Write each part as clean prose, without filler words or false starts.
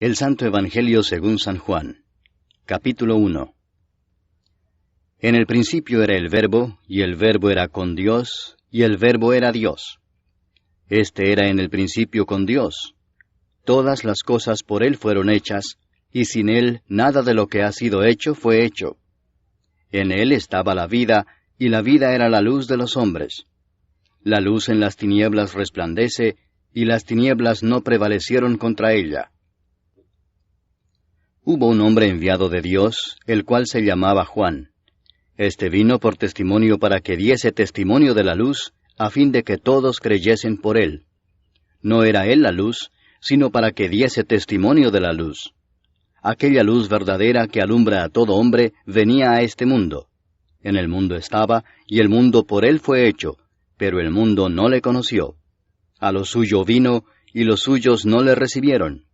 El Santo Evangelio según San Juan. Capítulo 1. En el principio era el Verbo, y el Verbo era con Dios, y el Verbo era Dios. Este era en el principio con Dios. Todas las cosas por Él fueron hechas, y sin Él nada de lo que ha sido hecho fue hecho. En Él estaba la vida, y la vida era la luz de los hombres. La luz en las tinieblas resplandece, y las tinieblas no prevalecieron contra ella. Hubo un hombre enviado de Dios, el cual se llamaba Juan. Este vino por testimonio para que diese testimonio de la luz, a fin de que todos creyesen por él. No era él la luz, sino para que diese testimonio de la luz. Aquella luz verdadera que alumbra a todo hombre venía a este mundo. En el mundo estaba, y el mundo por él fue hecho, pero el mundo no le conoció. A lo suyo vino, y los suyos no le recibieron.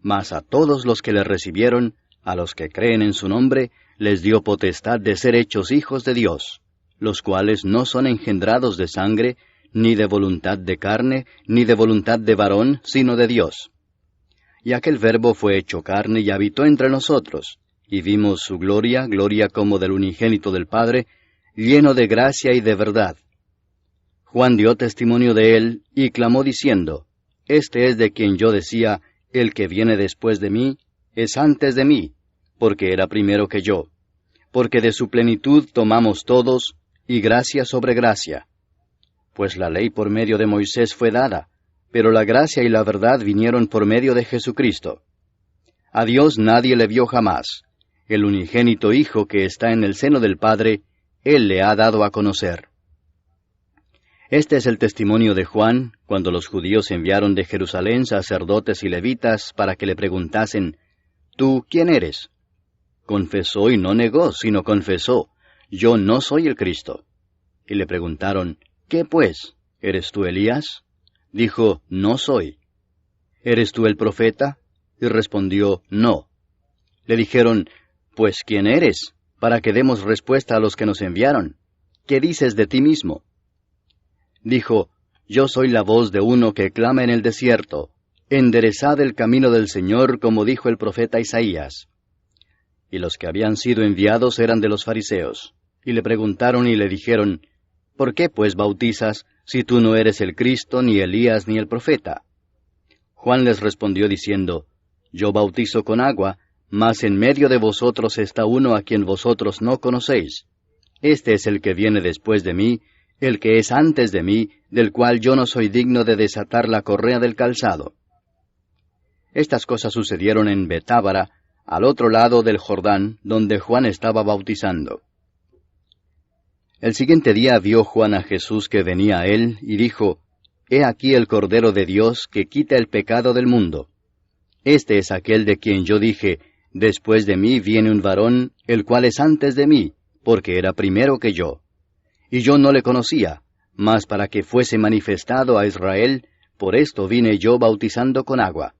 Mas a todos los que le recibieron, a los que creen en su nombre, les dio potestad de ser hechos hijos de Dios, los cuales no son engendrados de sangre, ni de voluntad de carne, ni de voluntad de varón, sino de Dios. Y aquel Verbo fue hecho carne y habitó entre nosotros, y vimos su gloria, gloria como del unigénito del Padre, lleno de gracia y de verdad. Juan dio testimonio de él, y clamó diciendo, Este es de quien yo decía, el que viene después de mí, es antes de mí, porque era primero que yo. Porque de su plenitud tomamos todos, y gracia sobre gracia. Pues la ley por medio de Moisés fue dada, pero la gracia y la verdad vinieron por medio de Jesucristo. A Dios nadie le vio jamás. El unigénito Hijo que está en el seno del Padre, Él le ha dado a conocer. Este es el testimonio de Juan, cuando los judíos enviaron de Jerusalén sacerdotes y levitas para que le preguntasen, ¿Tú quién eres? Confesó y no negó, sino confesó, Yo no soy el Cristo. Y le preguntaron, ¿Qué pues? ¿Eres tú Elías? Dijo, No soy. ¿Eres tú el profeta? Y respondió, No. Le dijeron, Pues ¿quién eres? Para que demos respuesta a los que nos enviaron. ¿Qué dices de ti mismo? Dijo, Yo soy la voz de uno que clama en el desierto, enderezad el camino del Señor, como dijo el profeta Isaías. Y los que habían sido enviados eran de los fariseos, y le preguntaron y le dijeron, ¿Por qué pues bautizas, si tú no eres el Cristo, ni Elías, ni el profeta? Juan les respondió diciendo, Yo bautizo con agua, mas en medio de vosotros está uno a quien vosotros no conocéis. Este es el que viene después de mí, el que es antes de mí, del cual yo no soy digno de desatar la correa del calzado. Estas cosas sucedieron en Betábara, al otro lado del Jordán, donde Juan estaba bautizando. El siguiente día vio Juan a Jesús que venía a él, y dijo, He aquí el Cordero de Dios que quita el pecado del mundo. Este es aquel de quien yo dije, Después de mí viene un varón, el cual es antes de mí, porque era primero que yo. Y yo no le conocía, mas para que fuese manifestado a Israel, por esto vine yo bautizando con agua.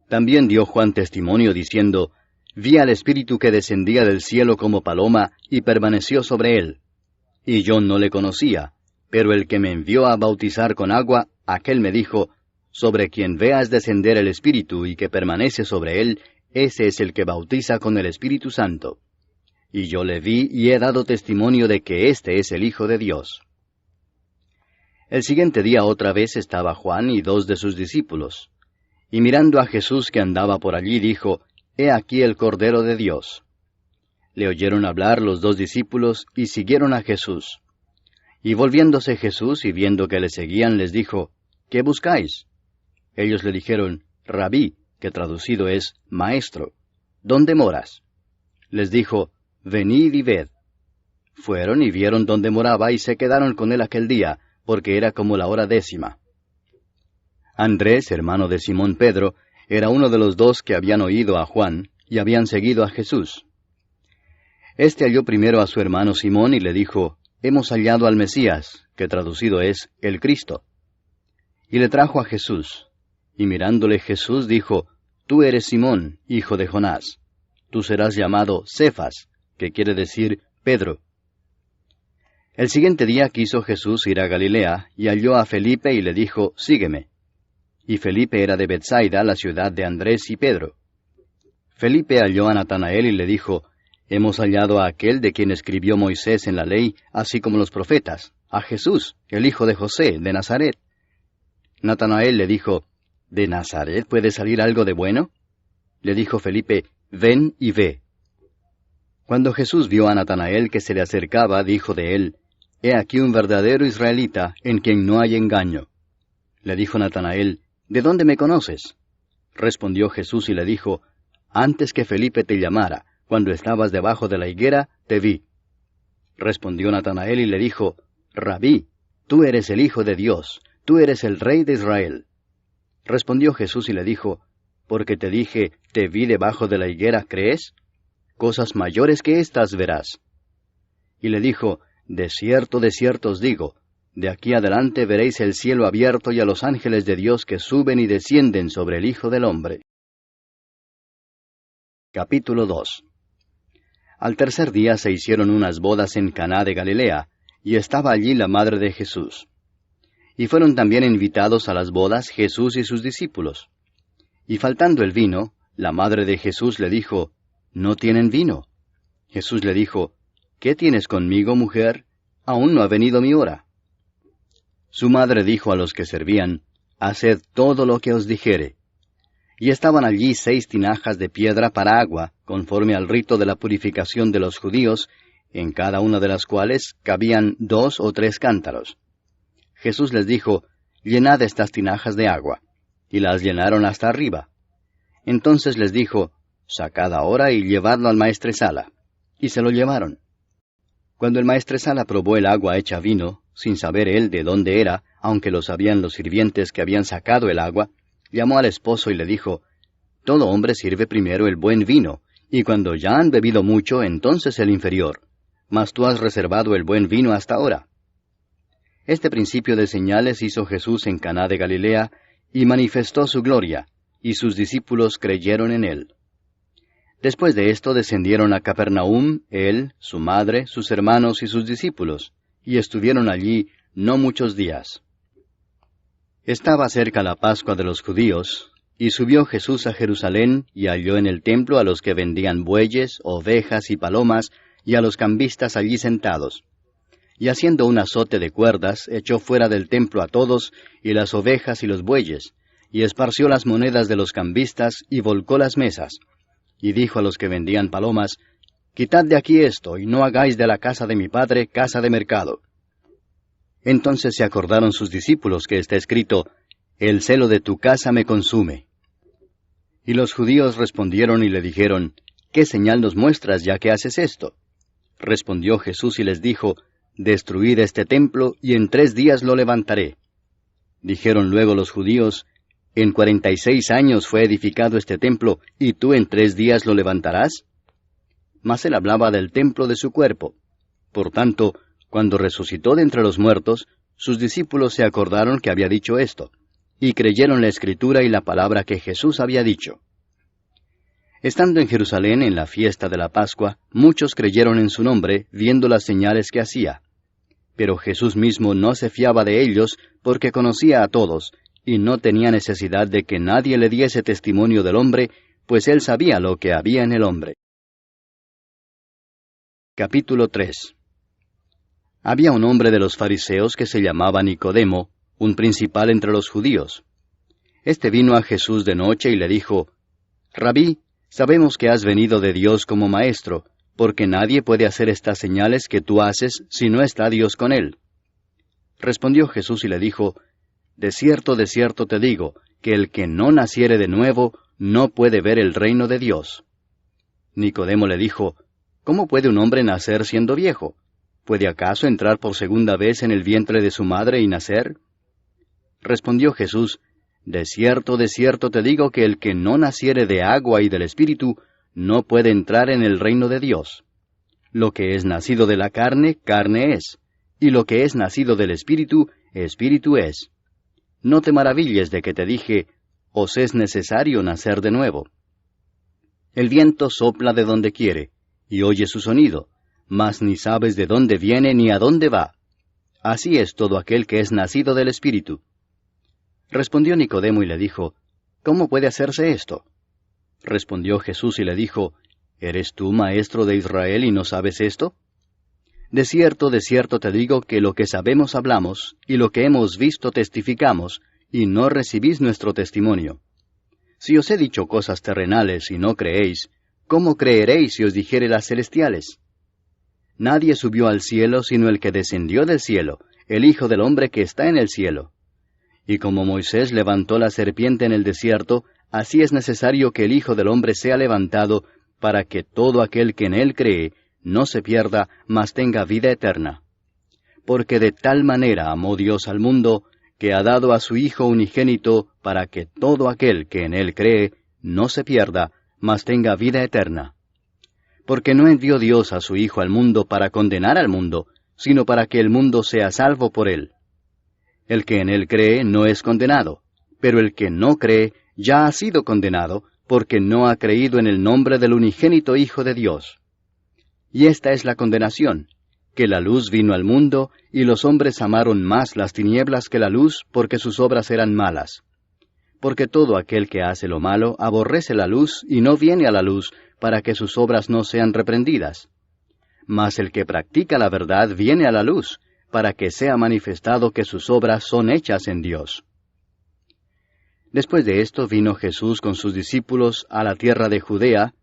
También dio Juan testimonio diciendo, Vi al Espíritu que descendía del cielo como paloma, y permaneció sobre él. Y yo no le conocía, pero el que me envió a bautizar con agua, aquel me dijo, Sobre quien veas descender el Espíritu y que permanece sobre él, ese es el que bautiza con el Espíritu Santo. Y yo le vi y he dado testimonio de que éste es el Hijo de Dios. El siguiente día otra vez estaba Juan y 2 de sus discípulos. Y mirando a Jesús que andaba por allí, dijo, He aquí el Cordero de Dios. Le oyeron hablar los 2 discípulos y siguieron a Jesús. Y volviéndose Jesús y viendo que le seguían, les dijo, ¿Qué buscáis? Ellos le dijeron, Rabí, que traducido es Maestro, ¿dónde moras? Les dijo, Venid y ved. Fueron y vieron dónde moraba y se quedaron con él aquel día, porque era como la hora 10. Andrés, hermano de Simón Pedro, era uno de los 2 que habían oído a Juan y habían seguido a Jesús. Este halló primero a su hermano Simón y le dijo, Hemos hallado al Mesías, que traducido es el Cristo. Y le trajo a Jesús. Y mirándole Jesús dijo, Tú eres Simón, hijo de Jonás. Tú serás llamado Cefas, que quiere decir Pedro. El siguiente día quiso Jesús ir a Galilea, y halló a Felipe y le dijo, Sígueme. y Felipe era de Betsaida, la ciudad de Andrés y Pedro. Felipe halló a Natanael y le dijo, Hemos hallado a aquel de quien escribió Moisés en la ley, así como los profetas, a Jesús, el hijo de José, de Nazaret. Natanael le dijo, ¿De Nazaret puede salir algo de bueno? Le dijo Felipe, Ven y ve. Cuando Jesús vio a Natanael que se le acercaba, dijo de él, He aquí un verdadero israelita, en quien no hay engaño. Le dijo Natanael, ¿De dónde me conoces? Respondió Jesús y le dijo, Antes que Felipe te llamara, cuando estabas debajo de la higuera, te vi. Respondió Natanael y le dijo, Rabí, tú eres el Hijo de Dios, tú eres el Rey de Israel. Respondió Jesús y le dijo, Porque te dije, te vi debajo de la higuera, ¿crees? Cosas mayores que éstas verás. Y le dijo, de cierto os digo, de aquí adelante veréis el cielo abierto y a los ángeles de Dios que suben y descienden sobre el Hijo del Hombre. Capítulo 2. Al tercer día se hicieron unas bodas en Caná de Galilea, y estaba allí la madre de Jesús. Y fueron también invitados a las bodas Jesús y sus discípulos. Y faltando el vino, la madre de Jesús le dijo, ¿No tienen vino? Jesús le dijo, ¿Qué tienes conmigo, mujer? Aún no ha venido mi hora. Su madre dijo a los que servían, Haced todo lo que os dijere. Y estaban allí 6 tinajas de piedra para agua, conforme al rito de la purificación de los judíos, en cada una de las cuales cabían 2 o 3 cántaros. Jesús les dijo, Llenad estas tinajas de agua. Y las llenaron hasta arriba. Entonces les dijo, Sacad ahora y llevadlo al maestresala. Y se lo llevaron. Cuando el maestresala probó el agua hecha vino, sin saber él de dónde era, aunque lo sabían los sirvientes que habían sacado el agua, llamó al esposo y le dijo, Todo hombre sirve primero el buen vino, y cuando ya han bebido mucho, entonces el inferior. Mas tú has reservado el buen vino hasta ahora. Este principio de señales hizo Jesús en Caná de Galilea, y manifestó su gloria, y sus discípulos creyeron en él. Después de esto descendieron a Capernaum, él, su madre, sus hermanos y sus discípulos, y estuvieron allí no muchos días. Estaba cerca la Pascua de los judíos, y subió Jesús a Jerusalén, y halló en el templo a los que vendían bueyes, ovejas y palomas, y a los cambistas allí sentados. Y haciendo un azote de cuerdas, echó fuera del templo a todos, y las ovejas y los bueyes, y esparció las monedas de los cambistas, y volcó las mesas. Y dijo a los que vendían palomas, Quitad de aquí esto, y no hagáis de la casa de mi padre casa de mercado. Entonces se acordaron sus discípulos que está escrito, El celo de tu casa me consume. Y los judíos respondieron y le dijeron, ¿Qué señal nos muestras ya que haces esto? Respondió Jesús y les dijo, Destruid este templo, y en 3 días lo levantaré. Dijeron luego los judíos, ¿En 46 años fue edificado este templo, y tú en 3 días lo levantarás? Mas él hablaba del templo de su cuerpo. Por tanto, cuando resucitó de entre los muertos, sus discípulos se acordaron que había dicho esto, y creyeron la Escritura y la palabra que Jesús había dicho. Estando en Jerusalén en la fiesta de la Pascua, muchos creyeron en su nombre, viendo las señales que hacía. Pero Jesús mismo no se fiaba de ellos, porque conocía a todos, y no tenía necesidad de que nadie le diese testimonio del hombre, pues él sabía lo que había en el hombre. Capítulo 3. Había un hombre de los fariseos que se llamaba Nicodemo, un principal entre los judíos. Este vino a Jesús de noche y le dijo, Rabí, sabemos que has venido de Dios como maestro, porque nadie puede hacer estas señales que tú haces si no está Dios con él. Respondió Jesús y le dijo, de cierto te digo, que el que no naciere de nuevo no puede ver el reino de Dios. Nicodemo le dijo, ¿cómo puede un hombre nacer siendo viejo? ¿Puede acaso entrar por segunda vez en el vientre de su madre y nacer? Respondió Jesús, de cierto te digo que el que no naciere de agua y del Espíritu no puede entrar en el reino de Dios. Lo que es nacido de la carne, carne es, y lo que es nacido del Espíritu, Espíritu es. No te maravilles de que te dije, os es necesario nacer de nuevo. El viento sopla de donde quiere, y oye su sonido, mas ni sabes de dónde viene ni a dónde va. Así es todo aquel que es nacido del Espíritu. Respondió Nicodemo y le dijo, ¿Cómo puede hacerse esto? Respondió Jesús y le dijo, ¿Eres tú maestro de Israel y no sabes esto? De cierto te digo que lo que sabemos hablamos, y lo que hemos visto testificamos, y no recibís nuestro testimonio. Si os he dicho cosas terrenales y no creéis, ¿cómo creeréis si os dijere las celestiales? Nadie subió al cielo sino el que descendió del cielo, el Hijo del Hombre que está en el cielo. Y como Moisés levantó la serpiente en el desierto, así es necesario que el Hijo del Hombre sea levantado, para que todo aquel que en él cree no se pierda, mas tenga vida eterna. Porque de tal manera amó Dios al mundo, que ha dado a su Hijo unigénito, para que todo aquel que en él cree no se pierda, mas tenga vida eterna. Porque no envió Dios a su Hijo al mundo para condenar al mundo, sino para que el mundo sea salvo por él. El que en él cree no es condenado, pero el que no cree ya ha sido condenado, porque no ha creído en el nombre del unigénito Hijo de Dios. Y esta es la condenación, que la luz vino al mundo, y los hombres amaron más las tinieblas que la luz, porque sus obras eran malas. Porque todo aquel que hace lo malo aborrece la luz, y no viene a la luz, para que sus obras no sean reprendidas. Mas el que practica la verdad viene a la luz, para que sea manifestado que sus obras son hechas en Dios. Después de esto vino Jesús con sus discípulos a la tierra de Judea,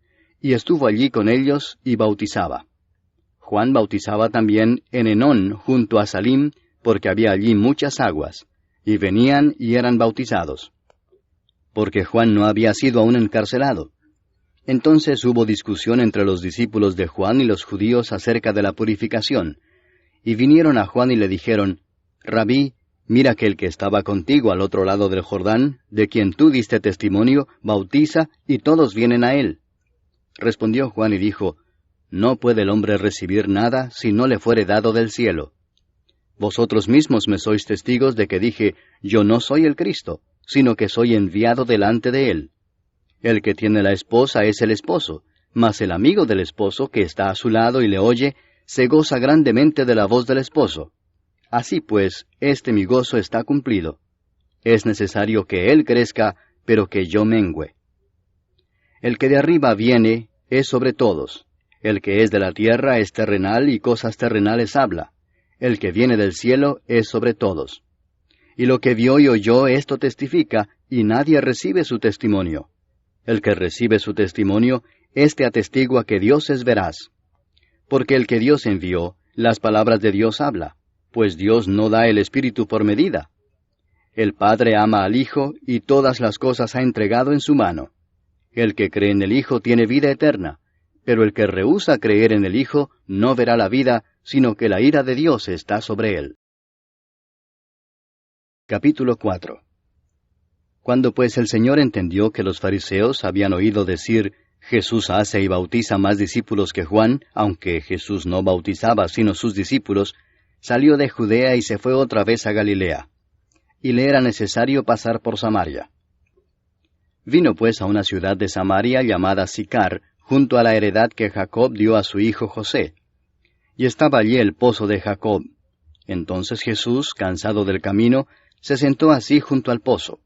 y estuvo allí con ellos y bautizaba. Juan bautizaba también en Enón junto a Salim, porque había allí muchas aguas, y venían y eran bautizados. Porque Juan no había sido aún encarcelado. Entonces hubo discusión entre los discípulos de Juan y los judíos acerca de la purificación, y vinieron a Juan y le dijeron, Rabí, mira que el que estaba contigo al otro lado del Jordán, de quien tú diste testimonio, bautiza, y todos vienen a él. Respondió Juan y dijo, No puede el hombre recibir nada si no le fuere dado del cielo. Vosotros mismos me sois testigos de que dije, Yo no soy el Cristo, sino que soy enviado delante de él. El que tiene la esposa es el esposo, mas el amigo del esposo que está a su lado y le oye, se goza grandemente de la voz del esposo. Así pues, este mi gozo está cumplido. Es necesario que él crezca, pero que yo mengüe. El que de arriba viene es sobre todos. El que es de la tierra es terrenal y cosas terrenales habla. El que viene del cielo es sobre todos. Y lo que vio y oyó esto testifica, y nadie recibe su testimonio. El que recibe su testimonio, éste atestigua que Dios es veraz. Porque el que Dios envió, las palabras de Dios habla, pues Dios no da el Espíritu por medida. El Padre ama al Hijo, y todas las cosas ha entregado en su mano. El que cree en el Hijo tiene vida eterna, pero el que rehúsa creer en el Hijo no verá la vida, sino que la ira de Dios está sobre él. Capítulo 4. Cuando pues el Señor entendió que los fariseos habían oído decir, Jesús hace y bautiza más discípulos que Juan, aunque Jesús no bautizaba sino sus discípulos, salió de Judea y se fue otra vez a Galilea. Y le era necesario pasar por Samaria. Vino pues a una ciudad de Samaria llamada Sicar, junto a la heredad que Jacob dio a su hijo José. Y estaba allí el pozo de Jacob. Entonces Jesús, cansado del camino, se sentó así junto al pozo.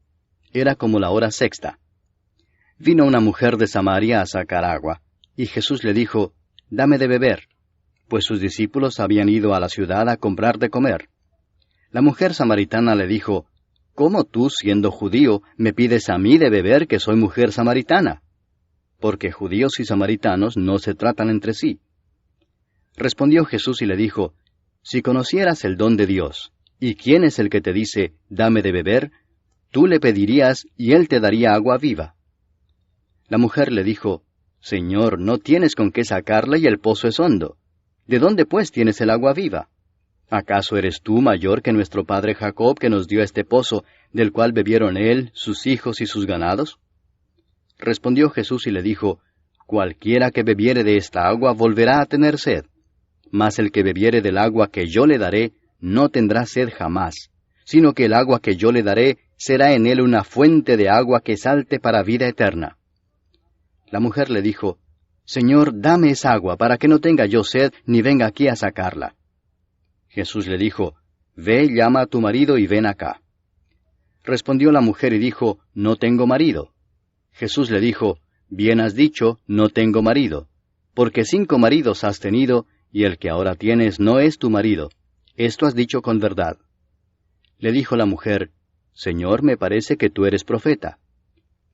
Era como la hora sexta. Vino una mujer de Samaria a sacar agua, y Jesús le dijo, Dame de beber, pues sus discípulos habían ido a la ciudad a comprar de comer. La mujer samaritana le dijo, ¿Cómo tú, siendo judío, me pides a mí de beber que soy mujer samaritana? Porque judíos y samaritanos no se tratan entre sí. Respondió Jesús y le dijo, Si conocieras el don de Dios, y quién es el que te dice, Dame de beber, tú le pedirías, y él te daría agua viva. La mujer le dijo, Señor, no tienes con qué sacarla y el pozo es hondo. ¿De dónde pues tienes el agua viva? ¿Acaso eres tú mayor que nuestro padre Jacob, que nos dio este pozo, del cual bebieron él, sus hijos y sus ganados? Respondió Jesús y le dijo, Cualquiera que bebiere de esta agua volverá a tener sed, mas el que bebiere del agua que yo le daré, no tendrá sed jamás, sino que el agua que yo le daré será en él una fuente de agua que salte para vida eterna. La mujer le dijo, Señor, dame esa agua, para que no tenga yo sed, ni venga aquí a sacarla. Jesús le dijo, Ve, llama a tu marido y ven acá. Respondió la mujer y dijo, No tengo marido. Jesús le dijo, Bien has dicho, no tengo marido, porque 5 maridos has tenido, y el que ahora tienes no es tu marido. Esto has dicho con verdad. Le dijo la mujer, Señor, me parece que tú eres profeta.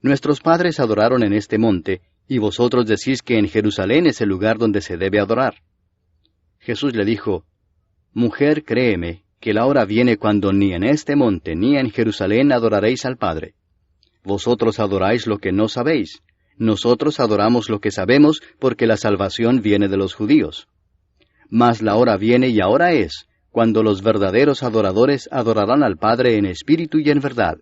Nuestros padres adoraron en este monte, y vosotros decís que en Jerusalén es el lugar donde se debe adorar. Jesús le dijo, Mujer, créeme, que la hora viene cuando ni en este monte ni en Jerusalén adoraréis al Padre. Vosotros adoráis lo que no sabéis, nosotros adoramos lo que sabemos, porque la salvación viene de los judíos. Mas la hora viene y ahora es, cuando los verdaderos adoradores adorarán al Padre en espíritu y en verdad,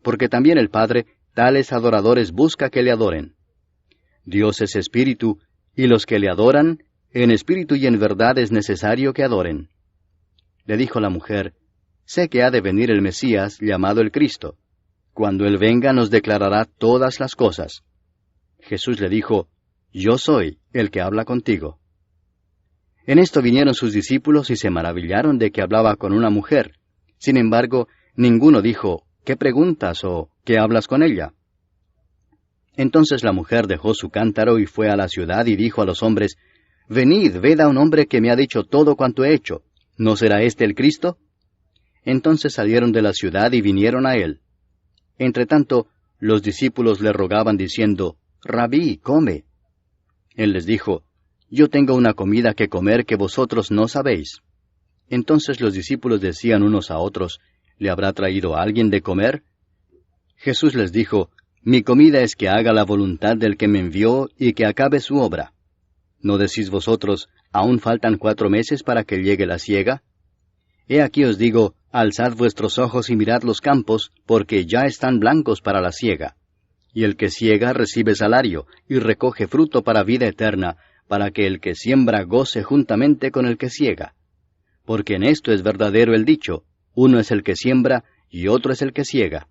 porque también el Padre tales adoradores busca que le adoren. Dios es espíritu, y los que le adoran, en espíritu y en verdad es necesario que adoren. Le dijo la mujer, Sé que ha de venir el Mesías, llamado el Cristo. Cuando Él venga nos declarará todas las cosas. Jesús le dijo, Yo soy el que habla contigo. En esto vinieron sus discípulos y se maravillaron de que hablaba con una mujer. Sin embargo, ninguno dijo, ¿qué preguntas o qué hablas con ella? Entonces la mujer dejó su cántaro y fue a la ciudad y dijo a los hombres, Venid, ved a un hombre que me ha dicho todo cuanto he hecho. ¿No será este el Cristo? Entonces salieron de la ciudad y vinieron a él. Entretanto, los discípulos le rogaban diciendo, Rabí, come. Él les dijo, Yo tengo una comida que comer que vosotros no sabéis. Entonces los discípulos decían unos a otros, ¿Le habrá traído alguien de comer? Jesús les dijo, Mi comida es que haga la voluntad del que me envió y que acabe su obra. ¿No decís vosotros, aún faltan 4 meses para que llegue la siega? He aquí os digo, alzad vuestros ojos y mirad los campos, porque ya están blancos para la siega. Y el que siega recibe salario, y recoge fruto para vida eterna, para que el que siembra goce juntamente con el que siega. Porque en esto es verdadero el dicho, uno es el que siembra, y otro es el que siega.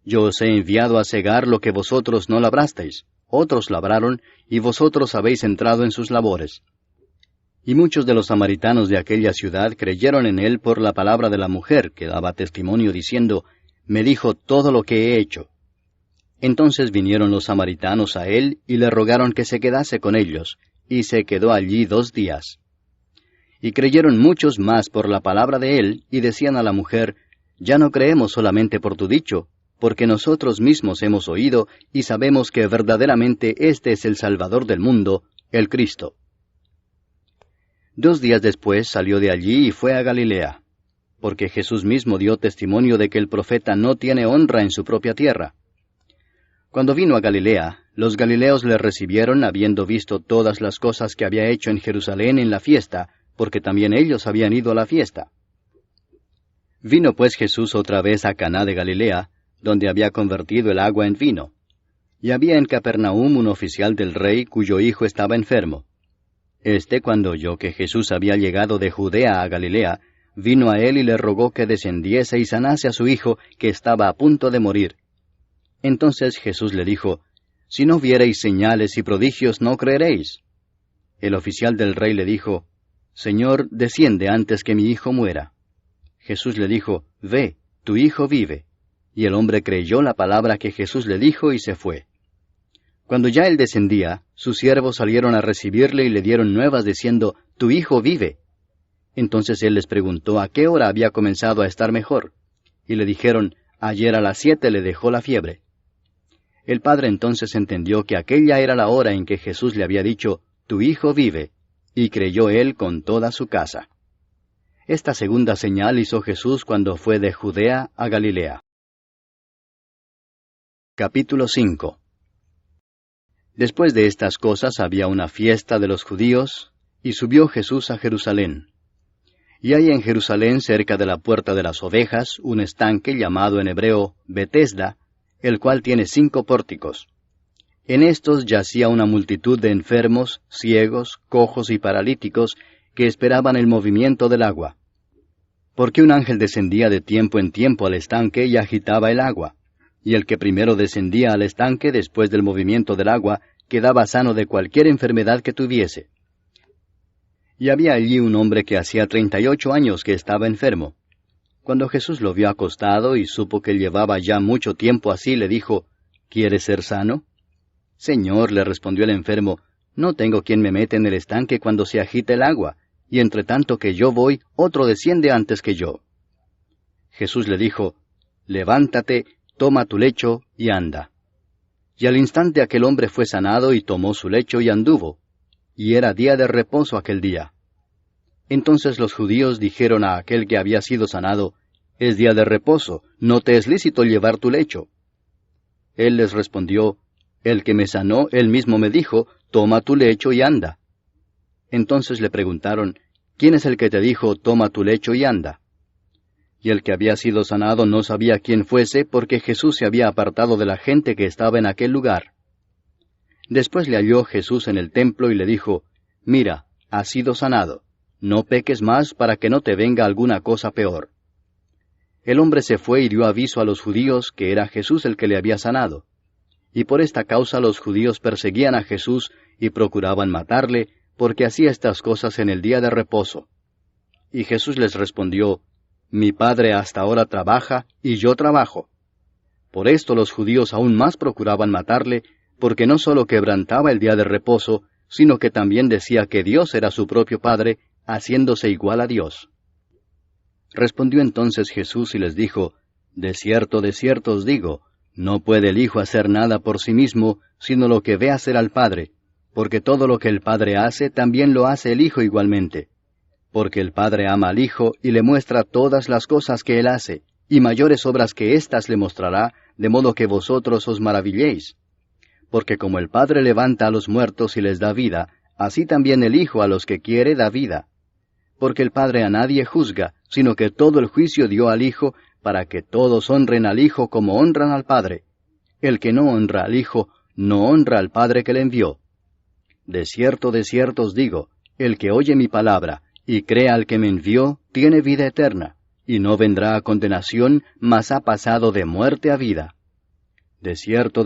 Yo os he enviado a segar lo que vosotros no labrasteis, otros labraron, y vosotros habéis entrado en sus labores. Y muchos de los samaritanos de aquella ciudad creyeron en él por la palabra de la mujer, que daba testimonio diciendo, Me dijo todo lo que he hecho. Entonces vinieron los samaritanos a él, y le rogaron que se quedase con ellos, y se quedó allí 2 días. Y creyeron muchos más por la palabra de él, y decían a la mujer, Ya no creemos solamente por tu dicho, porque nosotros mismos hemos oído, y sabemos que verdaderamente este es el Salvador del mundo, el Cristo. 2 días después salió de allí y fue a Galilea, porque Jesús mismo dio testimonio de que el profeta no tiene honra en su propia tierra. Cuando vino a Galilea, los galileos le recibieron habiendo visto todas las cosas que había hecho en Jerusalén en la fiesta, porque también ellos habían ido a la fiesta. Vino pues Jesús otra vez a Caná de Galilea, donde había convertido el agua en vino. Y había en Capernaum un oficial del rey cuyo hijo estaba enfermo. Cuando oyó que Jesús había llegado de Judea a Galilea, vino a él y le rogó que descendiese y sanase a su hijo, que estaba a punto de morir. Entonces Jesús le dijo, Si no viereis señales y prodigios, no creeréis. El oficial del rey le dijo, Señor, desciende antes que mi hijo muera. Jesús le dijo, Ve, tu hijo vive. Y el hombre creyó la palabra que Jesús le dijo y se fue. Cuando ya él descendía, sus siervos salieron a recibirle y le dieron nuevas diciendo, Tu hijo vive. Entonces él les preguntó a qué hora había comenzado a estar mejor. Y le dijeron, Ayer a las 7 le dejó la fiebre. El padre entonces entendió que aquella era la hora en que Jesús le había dicho, Tu hijo vive, y creyó él con toda su casa. Esta segunda señal hizo Jesús cuando fue de Judea a Galilea. Capítulo 5. Después de estas cosas había una fiesta de los judíos, y subió Jesús a Jerusalén. Y hay en Jerusalén, cerca de la puerta de las ovejas, un estanque llamado en hebreo Betesda, el cual tiene 5 pórticos. En estos yacía una multitud de enfermos, ciegos, cojos y paralíticos, que esperaban el movimiento del agua. Porque un ángel descendía de tiempo en tiempo al estanque y agitaba el agua. Y el que primero descendía al estanque después del movimiento del agua, quedaba sano de cualquier enfermedad que tuviese. Y había allí un hombre que hacía 38 años que estaba enfermo. Cuando Jesús lo vio acostado y supo que llevaba ya mucho tiempo así, le dijo, ¿quieres ser sano? Señor, le respondió el enfermo, no tengo quien me mete en el estanque cuando se agita el agua, y entre tanto que yo voy, otro desciende antes que yo. Jesús le dijo, levántate, toma tu lecho y anda. Y al instante aquel hombre fue sanado y tomó su lecho y anduvo, y era día de reposo aquel día. Entonces los judíos dijeron a aquel que había sido sanado, es día de reposo, no te es lícito llevar tu lecho. Él les respondió, el que me sanó, él mismo me dijo, toma tu lecho y anda. Entonces le preguntaron, ¿quién es el que te dijo, toma tu lecho y anda? Y el que había sido sanado no sabía quién fuese, porque Jesús se había apartado de la gente que estaba en aquel lugar. Después le halló Jesús en el templo y le dijo, mira, has sido sanado, no peques más para que no te venga alguna cosa peor. El hombre se fue y dio aviso a los judíos que era Jesús el que le había sanado. Y por esta causa los judíos perseguían a Jesús y procuraban matarle, porque hacía estas cosas en el día de reposo. Y Jesús les respondió, mi Padre hasta ahora trabaja, y yo trabajo. Por esto los judíos aún más procuraban matarle, porque no sólo quebrantaba el día de reposo, sino que también decía que Dios era su propio Padre, haciéndose igual a Dios. Respondió entonces Jesús y les dijo, de cierto os digo, no puede el Hijo hacer nada por sí mismo, sino lo que ve hacer al Padre, porque todo lo que el Padre hace, también lo hace el Hijo igualmente. Porque el Padre ama al Hijo y le muestra todas las cosas que Él hace, y mayores obras que éstas le mostrará, de modo que vosotros os maravilléis. Porque como el Padre levanta a los muertos y les da vida, así también el Hijo a los que quiere da vida. Porque el Padre a nadie juzga, sino que todo el juicio dio al Hijo, para que todos honren al Hijo como honran al Padre. El que no honra al Hijo, no honra al Padre que le envió. De cierto os digo, el que oye mi palabra, y cree al que me envió, tiene vida eterna, y no vendrá a condenación, mas ha pasado de muerte a vida. De cierto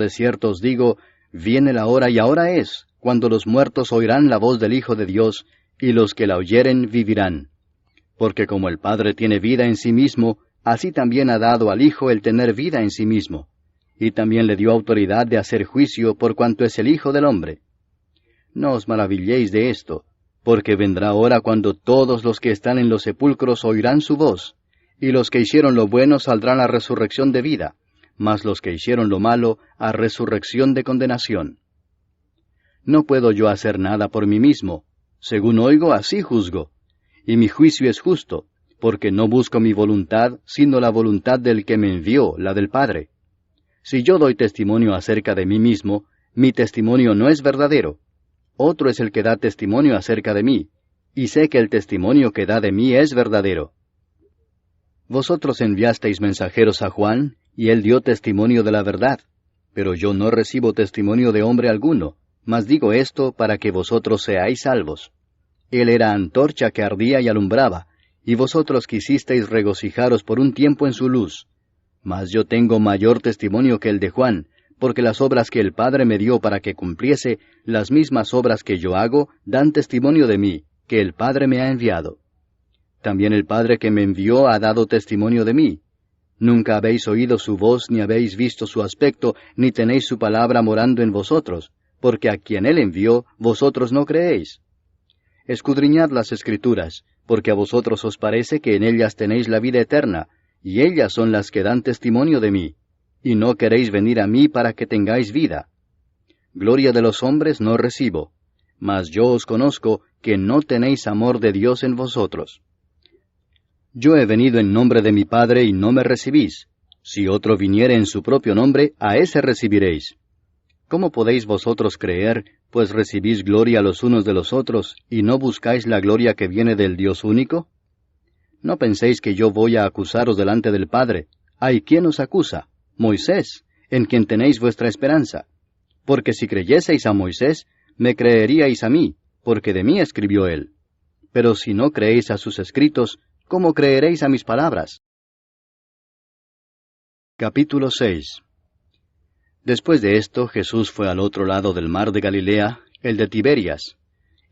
os digo, viene la hora y ahora es, cuando los muertos oirán la voz del Hijo de Dios, y los que la oyeren vivirán. Porque como el Padre tiene vida en sí mismo, así también ha dado al Hijo el tener vida en sí mismo, y también le dio autoridad de hacer juicio por cuanto es el Hijo del hombre. No os maravilléis de esto, porque vendrá hora cuando todos los que están en los sepulcros oirán su voz, y los que hicieron lo bueno saldrán a resurrección de vida, mas los que hicieron lo malo a resurrección de condenación. No puedo yo hacer nada por mí mismo, según oigo así juzgo, y mi juicio es justo, porque no busco mi voluntad, sino la voluntad del que me envió, la del Padre. Si yo doy testimonio acerca de mí mismo, mi testimonio no es verdadero. Otro es el que da testimonio acerca de mí, y sé que el testimonio que da de mí es verdadero. Vosotros enviasteis mensajeros a Juan, y él dio testimonio de la verdad, pero yo no recibo testimonio de hombre alguno, mas digo esto para que vosotros seáis salvos. Él era antorcha que ardía y alumbraba, y vosotros quisisteis regocijaros por un tiempo en su luz. Mas yo tengo mayor testimonio que el de Juan, porque las obras que el Padre me dio para que cumpliese, las mismas obras que yo hago, dan testimonio de mí, que el Padre me ha enviado. También el Padre que me envió ha dado testimonio de mí. Nunca habéis oído su voz, ni habéis visto su aspecto, ni tenéis su palabra morando en vosotros, porque a quien él envió, vosotros no creéis. Escudriñad las Escrituras, porque a vosotros os parece que en ellas tenéis la vida eterna, y ellas son las que dan testimonio de mí, y no queréis venir a mí para que tengáis vida. Gloria de los hombres no recibo, mas yo os conozco que no tenéis amor de Dios en vosotros. Yo he venido en nombre de mi Padre y no me recibís. Si otro viniere en su propio nombre, a ese recibiréis. ¿Cómo podéis vosotros creer, pues recibís gloria los unos de los otros, y no buscáis la gloria que viene del Dios único? No penséis que yo voy a acusaros delante del Padre. ¿Hay quien os acusa? Moisés, en quien tenéis vuestra esperanza. Porque si creyeseis a Moisés, me creeríais a mí, porque de mí escribió él. Pero si no creéis a sus escritos, ¿cómo creeréis a mis palabras? Capítulo 6. Después de esto, Jesús fue al otro lado del mar de Galilea, el de Tiberias,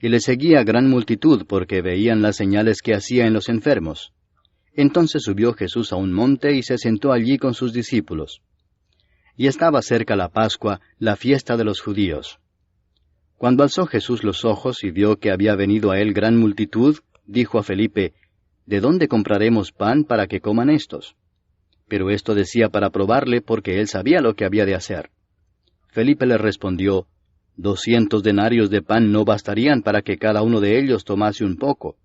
y le seguía gran multitud porque veían las señales que hacía en los enfermos. Entonces subió Jesús a un monte y se sentó allí con sus discípulos. Y estaba cerca la Pascua, la fiesta de los judíos. Cuando alzó Jesús los ojos y vio que había venido a él gran multitud, dijo a Felipe, ¿De dónde compraremos pan para que coman estos? Pero esto decía para probarle, porque él sabía lo que había de hacer. Felipe le respondió, 200 denarios de pan no bastarían para que cada uno de ellos tomase un poco.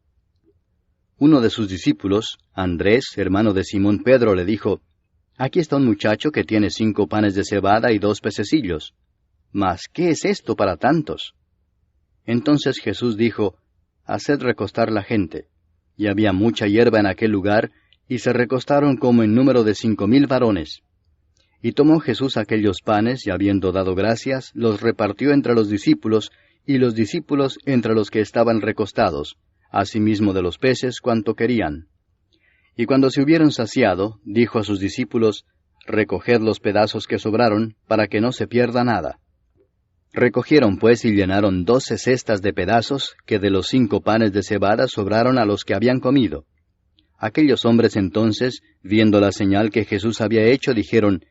Uno de sus discípulos, Andrés, hermano de Simón Pedro, le dijo, Aquí está un muchacho que tiene 5 panes de cebada y 2 pececillos. Mas, ¿qué es esto para tantos? Entonces Jesús dijo, Haced recostar la gente. Y había mucha hierba en aquel lugar, y se recostaron como en número de 5,000 varones. Y tomó Jesús aquellos panes, y habiendo dado gracias, los repartió entre los discípulos, y los discípulos entre los que estaban recostados, asimismo de los peces cuanto querían. Y cuando se hubieron saciado, dijo a sus discípulos, Recoged los pedazos que sobraron, para que no se pierda nada. Recogieron pues y llenaron 12 cestas de pedazos, que de los 5 panes de cebada sobraron a los que habían comido. Aquellos hombres entonces, viendo la señal que Jesús había hecho, dijeron,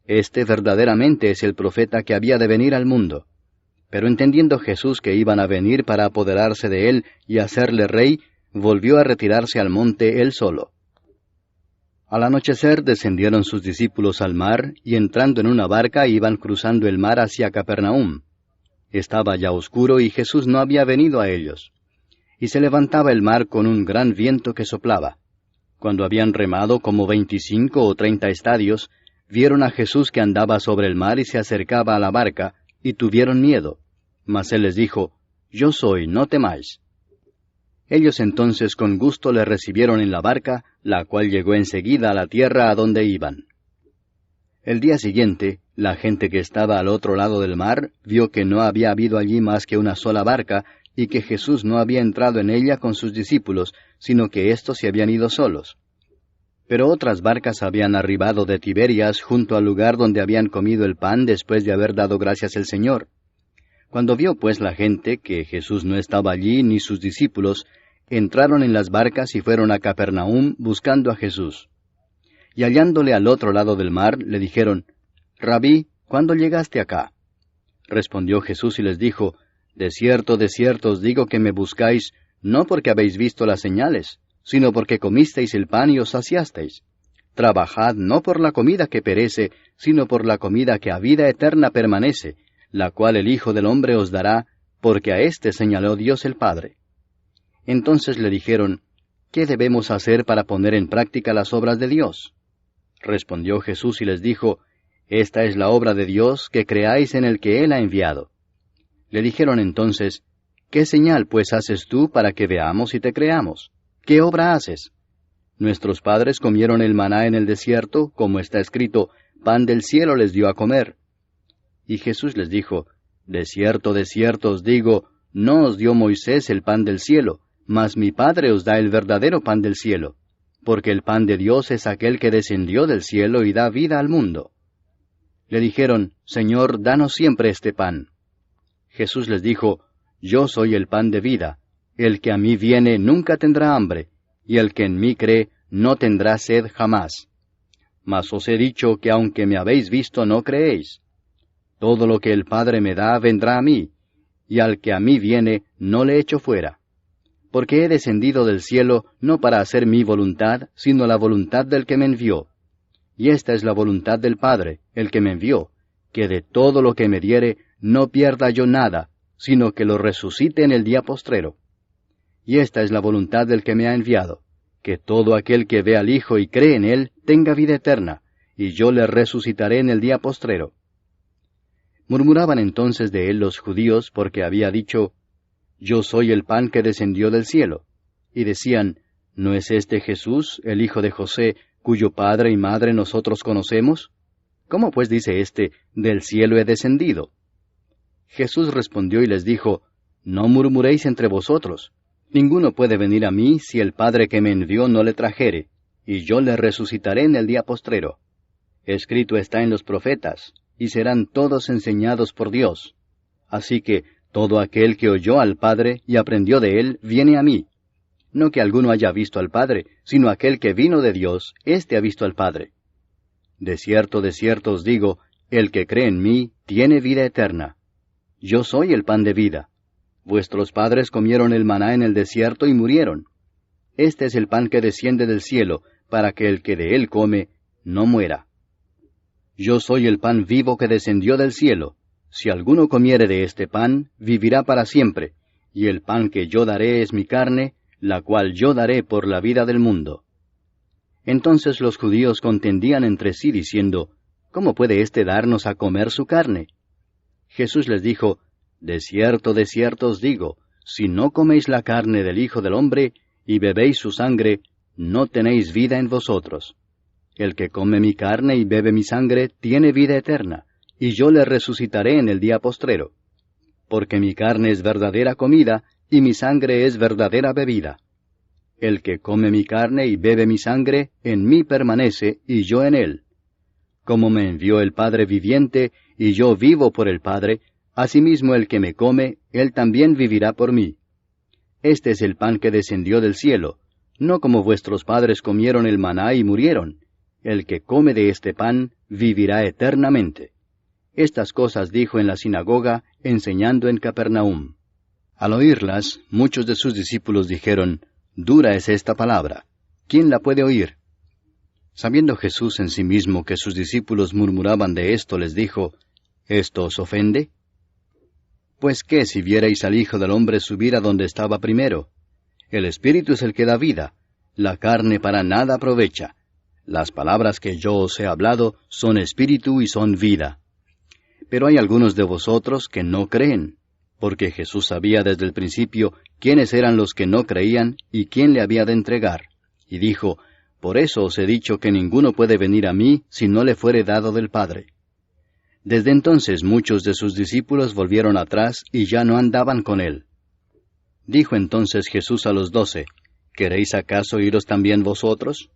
Este verdaderamente es el profeta que había de venir al mundo. Pero entendiendo Jesús que iban a venir para apoderarse de él y hacerle rey, volvió a retirarse al monte él solo. Al anochecer descendieron sus discípulos al mar, y entrando en una barca iban cruzando el mar hacia Capernaum. Estaba ya oscuro y Jesús no había venido a ellos. Y se levantaba el mar con un gran viento que soplaba. Cuando habían remado como 25 o 30 estadios, vieron a Jesús que andaba sobre el mar y se acercaba a la barca, y tuvieron miedo. Mas él les dijo, Yo soy, no temáis. Ellos entonces con gusto le recibieron en la barca, la cual llegó enseguida a la tierra a donde iban. El día siguiente, la gente que estaba al otro lado del mar vio que no había habido allí más que una sola barca, y que Jesús no había entrado en ella con sus discípulos, sino que éstos se habían ido solos. Pero otras barcas habían arribado de Tiberias junto al lugar donde habían comido el pan después de haber dado gracias al Señor. Cuando vio pues la gente que Jesús no estaba allí ni sus discípulos, entraron en las barcas y fueron a Capernaum buscando a Jesús. Y hallándole al otro lado del mar, le dijeron, Rabí, ¿cuándo llegaste acá? Respondió Jesús y les dijo, de cierto os digo que me buscáis, no porque habéis visto las señales, sino porque comisteis el pan y os saciasteis. Trabajad no por la comida que perece, sino por la comida que a vida eterna permanece, la cual el Hijo del Hombre os dará, porque a éste señaló Dios el Padre. Entonces le dijeron, ¿qué debemos hacer para poner en práctica las obras de Dios? Respondió Jesús y les dijo, Esta es la obra de Dios, que creáis en el que Él ha enviado. Le dijeron entonces, ¿qué señal pues haces tú para que veamos y te creamos? ¿Qué obra haces? Nuestros padres comieron el maná en el desierto, como está escrito, pan del cielo les dio a comer. Y Jesús les dijo, de cierto os digo, no os dio Moisés el pan del cielo, mas mi Padre os da el verdadero pan del cielo, porque el pan de Dios es aquel que descendió del cielo y da vida al mundo. Le dijeron, Señor, danos siempre este pan. Jesús les dijo, Yo soy el pan de vida, el que a mí viene nunca tendrá hambre, y el que en mí cree no tendrá sed jamás. Mas os he dicho que aunque me habéis visto no creéis. Todo lo que el Padre me da vendrá a mí, y al que a mí viene no le echo fuera. Porque he descendido del cielo no para hacer mi voluntad, sino la voluntad del que me envió. Y esta es la voluntad del Padre, el que me envió, que de todo lo que me diere no pierda yo nada, sino que lo resucite en el día postrero. Y esta es la voluntad del que me ha enviado, que todo aquel que ve al Hijo y cree en Él tenga vida eterna, y yo le resucitaré en el día postrero. Murmuraban entonces de él los judíos porque había dicho, Yo soy el pan que descendió del cielo. Y decían, ¿no es este Jesús, el hijo de José, cuyo padre y madre nosotros conocemos? ¿Cómo pues dice éste, del cielo he descendido? Jesús respondió y les dijo, No murmuréis entre vosotros. Ninguno puede venir a mí si el Padre que me envió no le trajere, y yo le resucitaré en el día postrero. Escrito está en los profetas, y serán todos enseñados por Dios. Así que todo aquel que oyó al Padre y aprendió de él, viene a mí. No que alguno haya visto al Padre, sino aquel que vino de Dios, éste ha visto al Padre. De cierto os digo, el que cree en mí tiene vida eterna. Yo soy el pan de vida. Vuestros padres comieron el maná en el desierto y murieron. Este es el pan que desciende del cielo, para que el que de él come no muera. Yo soy el pan vivo que descendió del cielo. Si alguno comiere de este pan, vivirá para siempre, y el pan que yo daré es mi carne, la cual yo daré por la vida del mundo. Entonces los judíos contendían entre sí diciendo, ¿cómo puede éste darnos a comer su carne? Jesús les dijo, de cierto os digo, si no coméis la carne del Hijo del Hombre, y bebéis su sangre, no tenéis vida en vosotros. El que come mi carne y bebe mi sangre, tiene vida eterna, y yo le resucitaré en el día postrero. Porque mi carne es verdadera comida, y mi sangre es verdadera bebida. El que come mi carne y bebe mi sangre, en mí permanece, y yo en él. Como me envió el Padre viviente, y yo vivo por el Padre, asimismo el que me come, él también vivirá por mí. Este es el pan que descendió del cielo, no como vuestros padres comieron el maná y murieron. El que come de este pan, vivirá eternamente. Estas cosas dijo en la sinagoga, enseñando en Capernaum. Al oírlas, muchos de sus discípulos dijeron, dura es esta palabra, ¿quién la puede oír? Sabiendo Jesús en sí mismo que sus discípulos murmuraban de esto, les dijo, ¿esto os ofende? Pues qué si vierais al Hijo del Hombre subir a donde estaba primero. El Espíritu es el que da vida, la carne para nada aprovecha. Las palabras que yo os he hablado son espíritu y son vida. Pero hay algunos de vosotros que no creen, porque Jesús sabía desde el principio quiénes eran los que no creían y quién le había de entregar. Y dijo, por eso os he dicho que ninguno puede venir a mí si no le fuere dado del Padre. Desde entonces muchos de sus discípulos volvieron atrás y ya no andaban con él. Dijo entonces Jesús a los 12, ¿queréis acaso iros también vosotros?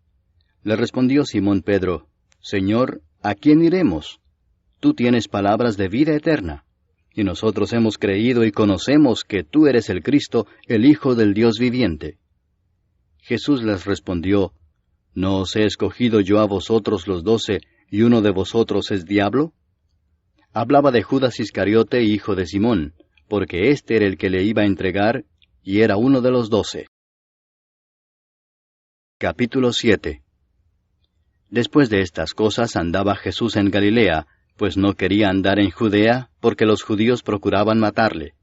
Le respondió Simón Pedro, Señor, ¿a quién iremos? Tú tienes palabras de vida eterna, y nosotros hemos creído y conocemos que tú eres el Cristo, el Hijo del Dios viviente. Jesús les respondió, ¿no os he escogido yo a vosotros los 12, y uno de vosotros es diablo? Hablaba de Judas Iscariote, hijo de Simón, porque éste era el que le iba a entregar, y era uno de los 12. Capítulo 7. Después de estas cosas andaba Jesús en Galilea, pues no quería andar en Judea, porque los judíos procuraban matarle.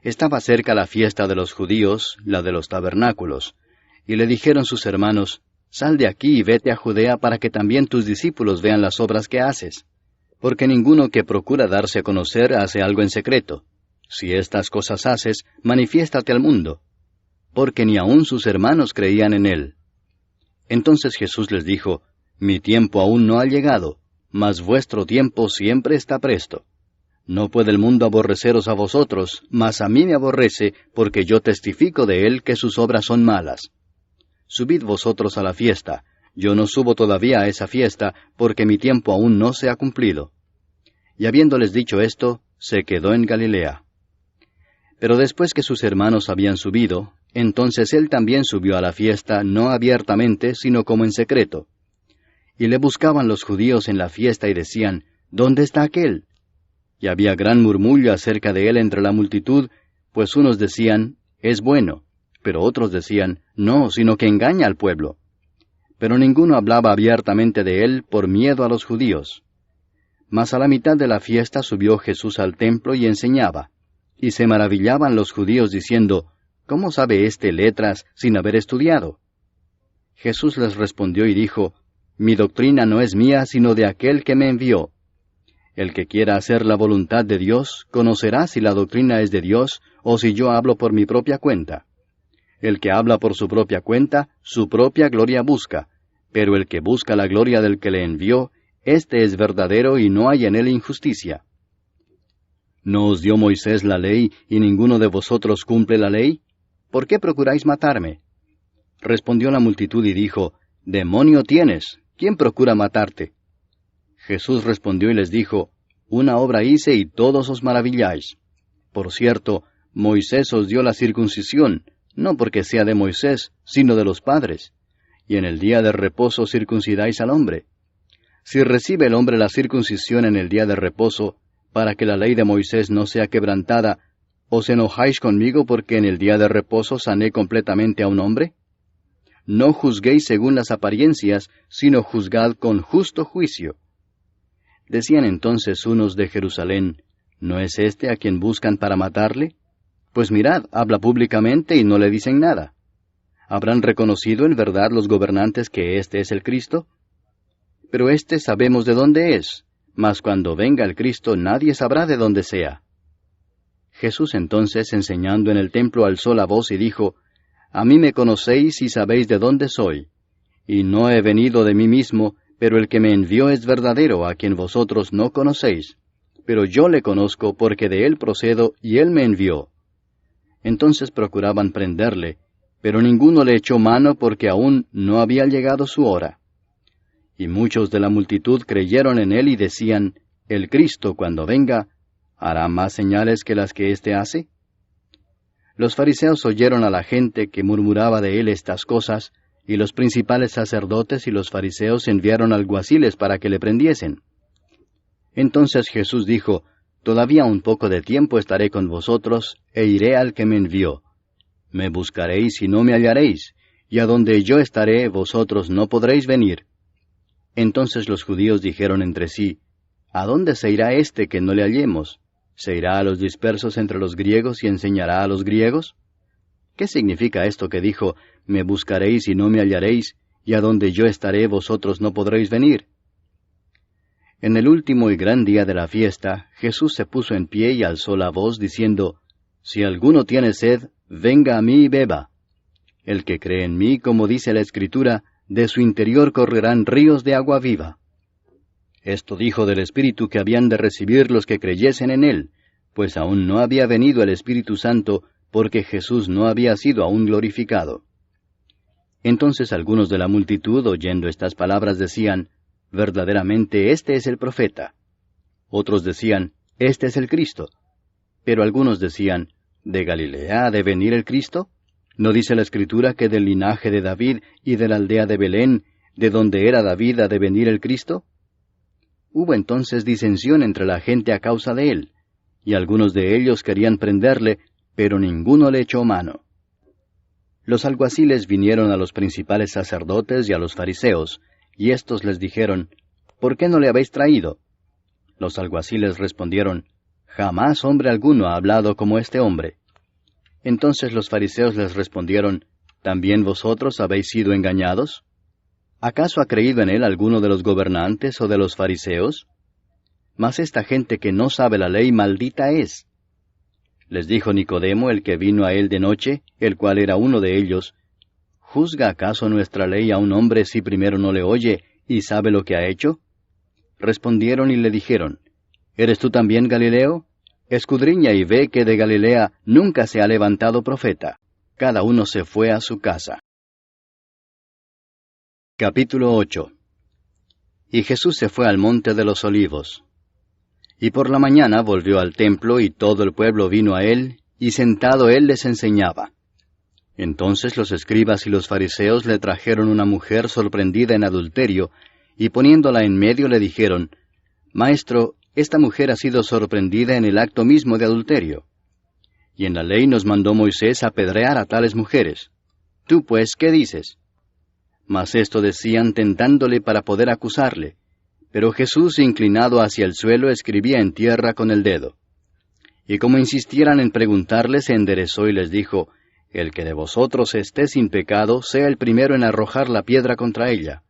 Estaba cerca la fiesta de los judíos, la de los tabernáculos, y le dijeron sus hermanos, Sal de aquí y vete a Judea para que también tus discípulos vean las obras que haces. Porque ninguno que procura darse a conocer hace algo en secreto. Si estas cosas haces, manifiéstate al mundo. Porque ni aun sus hermanos creían en él. Entonces Jesús les dijo, Mi tiempo aún no ha llegado, mas vuestro tiempo siempre está presto. No puede el mundo aborreceros a vosotros, mas a mí me aborrece, porque yo testifico de él que sus obras son malas. Subid vosotros a la fiesta. Yo no subo todavía a esa fiesta, porque mi tiempo aún no se ha cumplido. Y habiéndoles dicho esto, se quedó en Galilea. Pero después que sus hermanos habían subido, entonces él también subió a la fiesta, no abiertamente, sino como en secreto. Y le buscaban los judíos en la fiesta y decían, ¿dónde está aquél? Y había gran murmullo acerca de él entre la multitud, pues unos decían, es bueno, pero otros decían, no, sino que engaña al pueblo. Pero ninguno hablaba abiertamente de él por miedo a los judíos. Mas a la mitad de la fiesta subió Jesús al templo y enseñaba. Y se maravillaban los judíos diciendo, ¿cómo sabe éste letras sin haber estudiado? Jesús les respondió y dijo, Mi doctrina no es mía, sino de aquel que me envió. El que quiera hacer la voluntad de Dios, conocerá si la doctrina es de Dios, o si yo hablo por mi propia cuenta. El que habla por su propia cuenta, su propia gloria busca, pero el que busca la gloria del que le envió, éste es verdadero y no hay en él injusticia. ¿No os dio Moisés la ley, y ninguno de vosotros cumple la ley? ¿Por qué procuráis matarme? Respondió la multitud y dijo, Demonio tienes, ¿quién procura matarte? Jesús respondió y les dijo, Una obra hice y todos os maravilláis. Por cierto, Moisés os dio la circuncisión, no porque sea de Moisés, sino de los padres. Y en el día de reposo circuncidáis al hombre. Si recibe el hombre la circuncisión en el día de reposo, para que la ley de Moisés no sea quebrantada, ¿os enojáis conmigo porque en el día de reposo sané completamente a un hombre? No juzguéis según las apariencias, sino juzgad con justo juicio. Decían entonces unos de Jerusalén, ¿no es este a quien buscan para matarle? Pues mirad, habla públicamente y no le dicen nada. ¿Habrán reconocido en verdad los gobernantes que este es el Cristo? Pero este sabemos de dónde es, mas cuando venga el Cristo nadie sabrá de dónde sea. Jesús entonces, enseñando en el templo, alzó la voz y dijo, A mí me conocéis y sabéis de dónde soy. Y no he venido de mí mismo, pero el que me envió es verdadero, a quien vosotros no conocéis. Pero yo le conozco porque de él procedo y él me envió. Entonces procuraban prenderle, pero ninguno le echó mano porque aún no había llegado su hora. Y muchos de la multitud creyeron en él y decían, El Cristo, cuando venga, ¿hará más señales que las que éste hace? Los fariseos oyeron a la gente que murmuraba de él estas cosas, y los principales sacerdotes y los fariseos enviaron alguaciles para que le prendiesen. Entonces Jesús dijo, Todavía un poco de tiempo estaré con vosotros, e iré al que me envió. Me buscaréis y no me hallaréis, y a donde yo estaré vosotros no podréis venir. Entonces los judíos dijeron entre sí, ¿A dónde se irá éste que no le hallemos? ¿Se irá a los dispersos entre los griegos y enseñará a los griegos? ¿Qué significa esto que dijo, me buscaréis y no me hallaréis, y a donde yo estaré vosotros no podréis venir? En el último y gran día de la fiesta, Jesús se puso en pie y alzó la voz, diciendo, Si alguno tiene sed, venga a mí y beba. El que cree en mí, como dice la Escritura, de su interior correrán ríos de agua viva. Esto dijo del Espíritu que habían de recibir los que creyesen en él, pues aún no había venido el Espíritu Santo, porque Jesús no había sido aún glorificado. Entonces algunos de la multitud, oyendo estas palabras, decían, Verdaderamente este es el profeta. Otros decían, Este es el Cristo. Pero algunos decían, ¿De Galilea ha de venir el Cristo? ¿No dice la Escritura que del linaje de David y de la aldea de Belén, de donde era David, ha de venir el Cristo? Hubo entonces disensión entre la gente a causa de él, y algunos de ellos querían prenderle, pero ninguno le echó mano. Los alguaciles vinieron a los principales sacerdotes y a los fariseos, y éstos les dijeron, ¿Por qué no le habéis traído? Los alguaciles respondieron, Jamás hombre alguno ha hablado como este hombre. Entonces los fariseos les respondieron, ¿También vosotros habéis sido engañados? ¿Acaso ha creído en él alguno de los gobernantes o de los fariseos? Mas esta gente que no sabe la ley maldita es. Les dijo Nicodemo, el que vino a él de noche, el cual era uno de ellos, ¿Juzga acaso nuestra ley a un hombre si primero no le oye y sabe lo que ha hecho? Respondieron y le dijeron, ¿Eres tú también Galileo? Escudriña y ve que de Galilea nunca se ha levantado profeta. Cada uno se fue a su casa. Capítulo 8. Y Jesús se fue al monte de los olivos. Y por la mañana volvió al templo, y todo el pueblo vino a él, y sentado él les enseñaba. Entonces los escribas y los fariseos le trajeron una mujer sorprendida en adulterio, y poniéndola en medio le dijeron, Maestro, esta mujer ha sido sorprendida en el acto mismo de adulterio. Y en la ley nos mandó Moisés apedrear a tales mujeres. Tú pues, ¿qué dices? Mas esto decían tentándole para poder acusarle. Pero Jesús, inclinado hacia el suelo, escribía en tierra con el dedo. Y como insistieran en preguntarle, se enderezó y les dijo, El que de vosotros esté sin pecado, sea el primero en arrojar la piedra contra ella.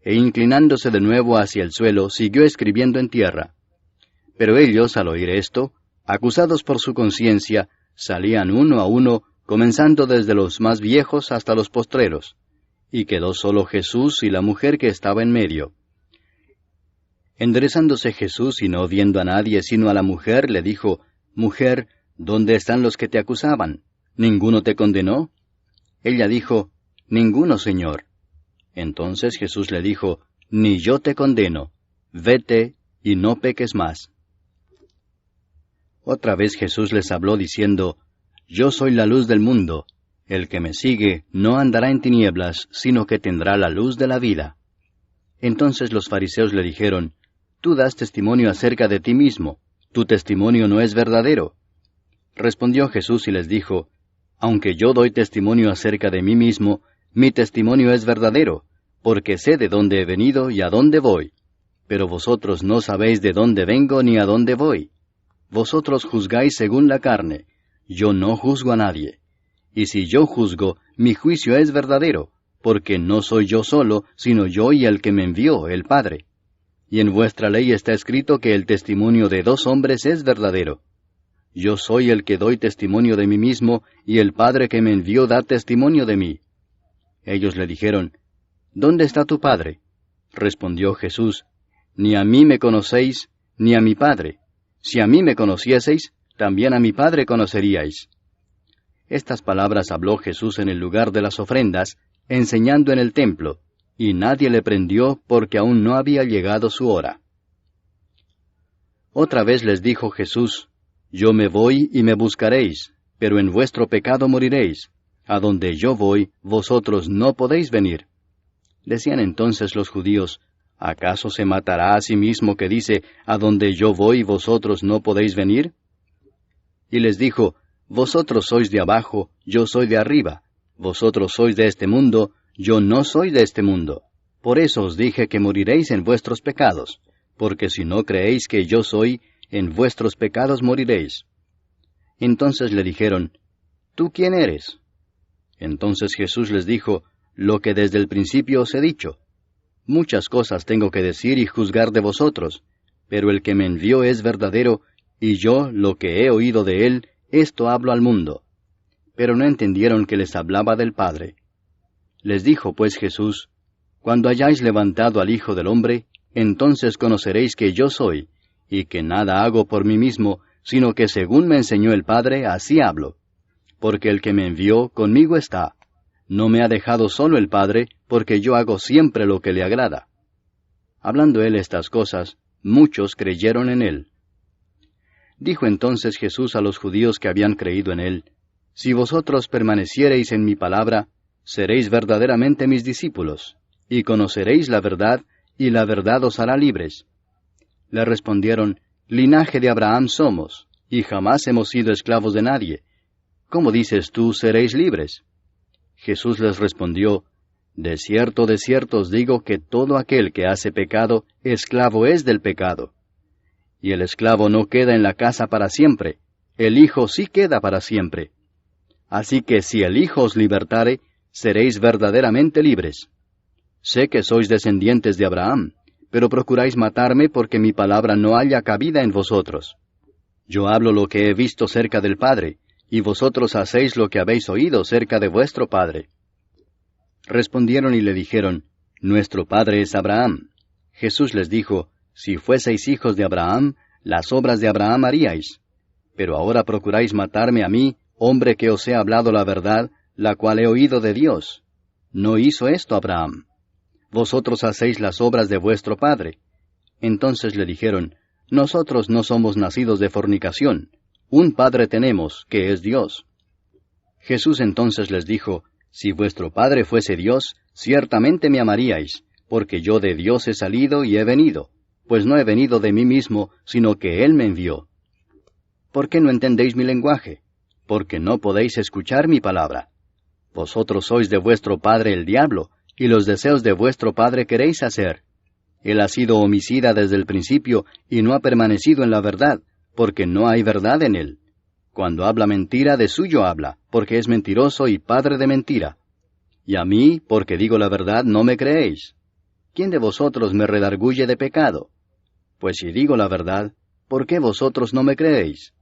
E inclinándose de nuevo hacia el suelo, siguió escribiendo en tierra. Pero ellos, al oír esto, acusados por su conciencia, salían uno a uno, comenzando desde los más viejos hasta los postreros. Y quedó solo Jesús y la mujer que estaba en medio. Enderezándose Jesús y no viendo a nadie sino a la mujer, le dijo, Mujer, ¿dónde están los que te acusaban? ¿Ninguno te condenó? Ella dijo, Ninguno, Señor. Entonces Jesús le dijo, Ni yo te condeno. Vete y no peques más. Otra vez Jesús les habló diciendo, Yo soy la luz del mundo. El que me sigue no andará en tinieblas, sino que tendrá la luz de la vida. Entonces los fariseos le dijeron, Tú das testimonio acerca de ti mismo, tu testimonio no es verdadero. Respondió Jesús y les dijo, Aunque yo doy testimonio acerca de mí mismo, mi testimonio es verdadero, porque sé de dónde he venido y a dónde voy. Pero vosotros no sabéis de dónde vengo ni a dónde voy. Vosotros juzgáis según la carne, yo no juzgo a nadie. Y si yo juzgo, mi juicio es verdadero, porque no soy yo solo, sino yo y el que me envió, el Padre. Y en vuestra ley está escrito que el testimonio de 2 hombres es verdadero. Yo soy el que doy testimonio de mí mismo, y el Padre que me envió da testimonio de mí. Ellos le dijeron, ¿Dónde está tu Padre? Respondió Jesús, Ni a mí me conocéis, ni a mi Padre. Si a mí me conocieseis, también a mi Padre conoceríais. Estas palabras habló Jesús en el lugar de las ofrendas, enseñando en el templo, y nadie le prendió porque aún no había llegado su hora. Otra vez les dijo Jesús, Yo me voy y me buscaréis, pero en vuestro pecado moriréis. A donde yo voy, vosotros no podéis venir. Decían entonces los judíos, ¿acaso se matará a sí mismo que dice, a donde yo voy, vosotros no podéis venir? Y les dijo, Vosotros sois de abajo, yo soy de arriba. Vosotros sois de este mundo, yo no soy de este mundo. Por eso os dije que moriréis en vuestros pecados, porque si no creéis que yo soy, en vuestros pecados moriréis. Entonces le dijeron, ¿Tú quién eres? Entonces Jesús les dijo, Lo que desde el principio os he dicho. Muchas cosas tengo que decir y juzgar de vosotros, pero el que me envió es verdadero, y yo, lo que he oído de él, esto hablo al mundo. Pero no entendieron que les hablaba del Padre. Les dijo pues Jesús, Cuando hayáis levantado al Hijo del Hombre, entonces conoceréis que yo soy, y que nada hago por mí mismo, sino que según me enseñó el Padre, así hablo. Porque el que me envió conmigo está. No me ha dejado solo el Padre, porque yo hago siempre lo que le agrada. Hablando él estas cosas, muchos creyeron en él. Dijo entonces Jesús a los judíos que habían creído en él, Si vosotros permaneciereis en mi palabra, seréis verdaderamente mis discípulos, y conoceréis la verdad, y la verdad os hará libres. Le respondieron, Linaje de Abraham somos, y jamás hemos sido esclavos de nadie. ¿Cómo dices tú, seréis libres? Jesús les respondió, de cierto os digo que todo aquel que hace pecado, esclavo es del pecado. Y el esclavo no queda en la casa para siempre, el Hijo sí queda para siempre. Así que si el Hijo os libertare, seréis verdaderamente libres. Sé que sois descendientes de Abraham, pero procuráis matarme porque mi palabra no haya cabida en vosotros. Yo hablo lo que he visto cerca del Padre, y vosotros hacéis lo que habéis oído cerca de vuestro padre. Respondieron y le dijeron, Nuestro padre es Abraham. Jesús les dijo, Si fueseis hijos de Abraham, las obras de Abraham haríais. Pero ahora procuráis matarme a mí, hombre que os he hablado la verdad, la cual he oído de Dios. No hizo esto Abraham. Vosotros hacéis las obras de vuestro padre. Entonces le dijeron, Nosotros no somos nacidos de fornicación. Un Padre tenemos, que es Dios. Jesús entonces les dijo, Si vuestro Padre fuese Dios, ciertamente me amaríais, porque yo de Dios he salido y he venido, pues no he venido de mí mismo, sino que Él me envió. ¿Por qué no entendéis mi lenguaje? Porque no podéis escuchar mi palabra. Vosotros sois de vuestro padre el diablo, y los deseos de vuestro padre queréis hacer. Él ha sido homicida desde el principio, y no ha permanecido en la verdad, porque no hay verdad en él. Cuando habla mentira, de suyo habla, porque es mentiroso y padre de mentira. Y a mí, porque digo la verdad, no me creéis. ¿Quién de vosotros me redarguye de pecado? Pues si digo la verdad, ¿por qué vosotros no me creéis?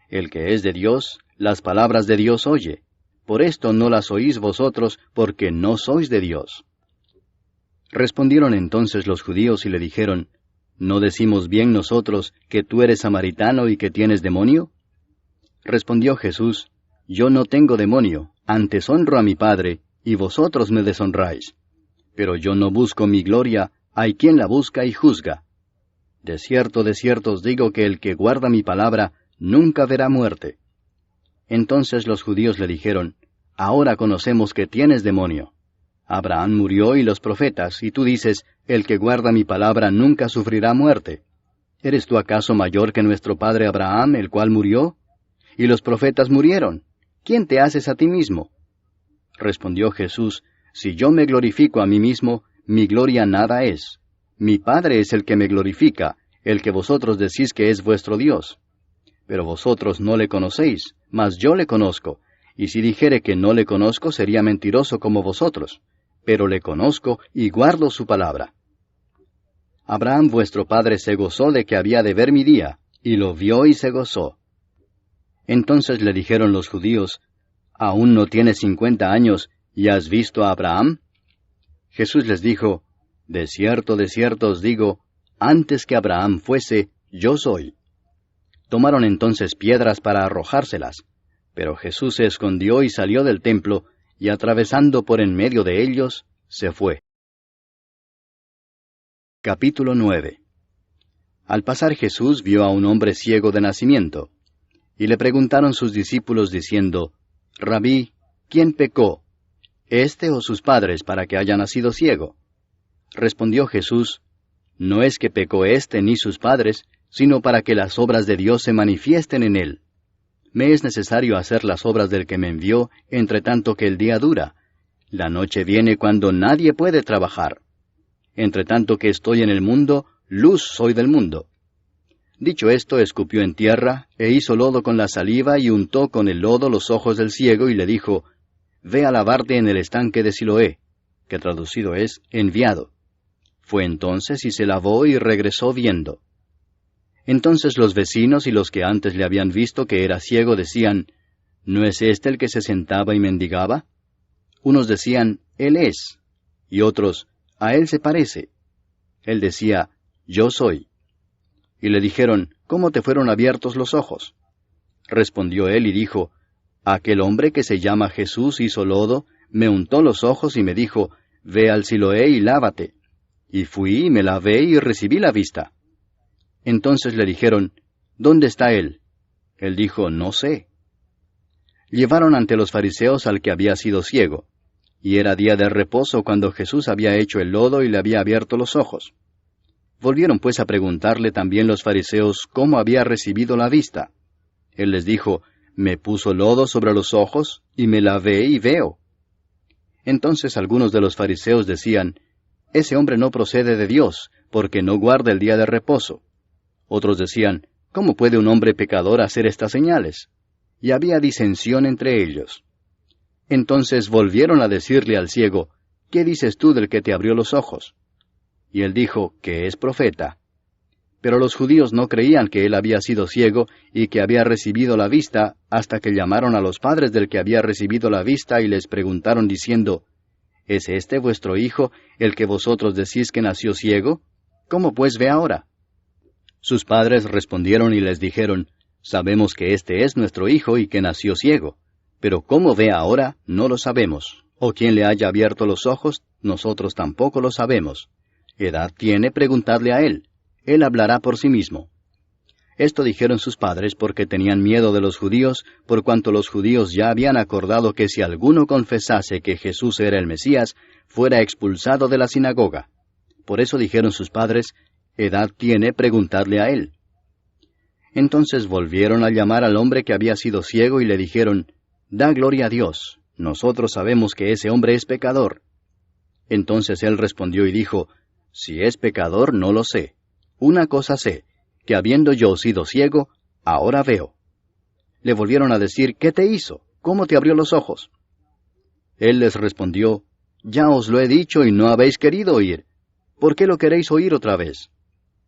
El que es de Dios, las palabras de Dios oye. Por esto no las oís vosotros, porque no sois de Dios. Respondieron entonces los judíos y le dijeron, ¿No decimos bien nosotros que tú eres samaritano y que tienes demonio? Respondió Jesús, Yo no tengo demonio, antes honro a mi Padre, y vosotros me deshonráis. Pero yo no busco mi gloria, hay quien la busca y juzga. De cierto os digo que el que guarda mi palabra, nunca verá muerte. Entonces los judíos le dijeron, ahora conocemos que tienes demonio. Abraham murió y los profetas, y tú dices, el que guarda mi palabra nunca sufrirá muerte. ¿Eres tú acaso mayor que nuestro padre Abraham, el cual murió? Y los profetas murieron. ¿Quién te haces a ti mismo? Respondió Jesús, si yo me glorifico a mí mismo, mi gloria nada es. Mi Padre es el que me glorifica, el que vosotros decís que es vuestro Dios. Pero vosotros no le conocéis, mas yo le conozco, y si dijere que no le conozco sería mentiroso como vosotros, pero le conozco y guardo su palabra. Abraham vuestro padre se gozó de que había de ver mi día, y lo vio y se gozó. Entonces le dijeron los judíos, ¿aún no tienes 50 años, y has visto a Abraham? Jesús les dijo, de cierto os digo, antes que Abraham fuese, yo soy. Tomaron entonces piedras para arrojárselas, pero Jesús se escondió y salió del templo, y atravesando por en medio de ellos, se fue. Capítulo 9. Al pasar Jesús vio a un hombre ciego de nacimiento, y le preguntaron sus discípulos diciendo, Rabí, ¿quién pecó, éste o sus padres, para que haya nacido ciego? Respondió Jesús, no es que pecó éste ni sus padres, sino para que las obras de Dios se manifiesten en él. Me es necesario hacer las obras del que me envió, entre tanto que el día dura. La noche viene cuando nadie puede trabajar. Entre tanto que estoy en el mundo, luz soy del mundo. Dicho esto, escupió en tierra, e hizo lodo con la saliva, y untó con el lodo los ojos del ciego, y le dijo, Ve a lavarte en el estanque de Siloé, que traducido es, enviado. Fue entonces y se lavó y regresó viendo. Entonces los vecinos y los que antes le habían visto que era ciego decían, ¿no es este el que se sentaba y mendigaba? Unos decían, Él es, y otros, a él se parece. Él decía, yo soy. Y le dijeron, ¿cómo te fueron abiertos los ojos? Respondió él y dijo, aquel hombre que se llama Jesús hizo lodo, me untó los ojos y me dijo, ve al Siloé y lávate. Y fui y me lavé y recibí la vista. Entonces le dijeron, ¿dónde está él? Él dijo, no sé. Llevaron ante los fariseos al que había sido ciego. Y era día de reposo cuando Jesús había hecho el lodo y le había abierto los ojos. Volvieron pues a preguntarle también los fariseos cómo había recibido la vista. Él les dijo, me puso lodo sobre los ojos, y me lavé y veo. Entonces algunos de los fariseos decían, ese hombre no procede de Dios, porque no guarda el día de reposo. Otros decían, ¿cómo puede un hombre pecador hacer estas señales? Y había disensión entre ellos. Entonces volvieron a decirle al ciego, ¿qué dices tú del que te abrió los ojos? Y él dijo, que es profeta. Pero los judíos no creían que él había sido ciego y que había recibido la vista, hasta que llamaron a los padres del que había recibido la vista y les preguntaron diciendo, ¿es este vuestro hijo, el que vosotros decís que nació ciego? ¿Cómo pues ve ahora? Sus padres respondieron y les dijeron, sabemos que este es nuestro hijo y que nació ciego. Pero cómo ve ahora, no lo sabemos. O quién le haya abierto los ojos, nosotros tampoco lo sabemos. Edad tiene, preguntadle a él. Él hablará por sí mismo. Esto dijeron sus padres porque tenían miedo de los judíos, por cuanto los judíos ya habían acordado que si alguno confesase que Jesús era el Mesías, fuera expulsado de la sinagoga. Por eso dijeron sus padres, edad tiene, preguntadle a él. Entonces volvieron a llamar al hombre que había sido ciego y le dijeron, da gloria a Dios, nosotros sabemos que ese hombre es pecador. Entonces él respondió y dijo, si es pecador no lo sé. Una cosa sé, que habiendo yo sido ciego, ahora veo. Le volvieron a decir, ¿qué te hizo? ¿Cómo te abrió los ojos? Él les respondió, ya os lo he dicho y no habéis querido oír. ¿Por qué lo queréis oír otra vez?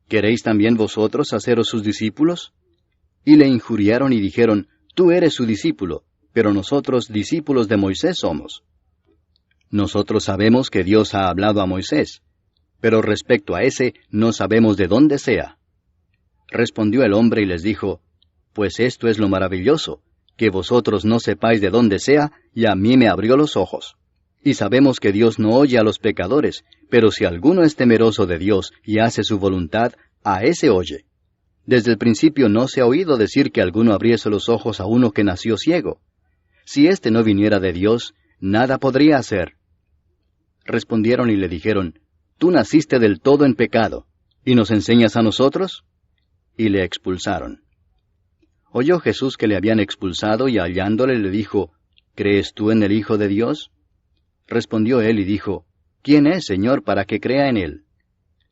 ¿Queréis también vosotros haceros sus discípulos? Y le injuriaron y dijeron, tú eres su discípulo, pero nosotros discípulos de Moisés somos. Nosotros sabemos que Dios ha hablado a Moisés, pero respecto a ese no sabemos de dónde sea. Respondió el hombre y les dijo, pues esto es lo maravilloso, que vosotros no sepáis de dónde sea, y a mí me abrió los ojos. Y sabemos que Dios no oye a los pecadores, pero si alguno es temeroso de Dios y hace su voluntad, a ese oye. Desde el principio no se ha oído decir que alguno abriese los ojos a uno que nació ciego. Si éste no viniera de Dios, nada podría hacer. Respondieron y le dijeron, Tú naciste del todo en pecado, ¿y nos enseñas a nosotros? Y le expulsaron. Oyó Jesús que le habían expulsado, y hallándole le dijo, ¿Crees tú en el Hijo de Dios? Respondió él y dijo, ¿Quién es, Señor, para que crea en él?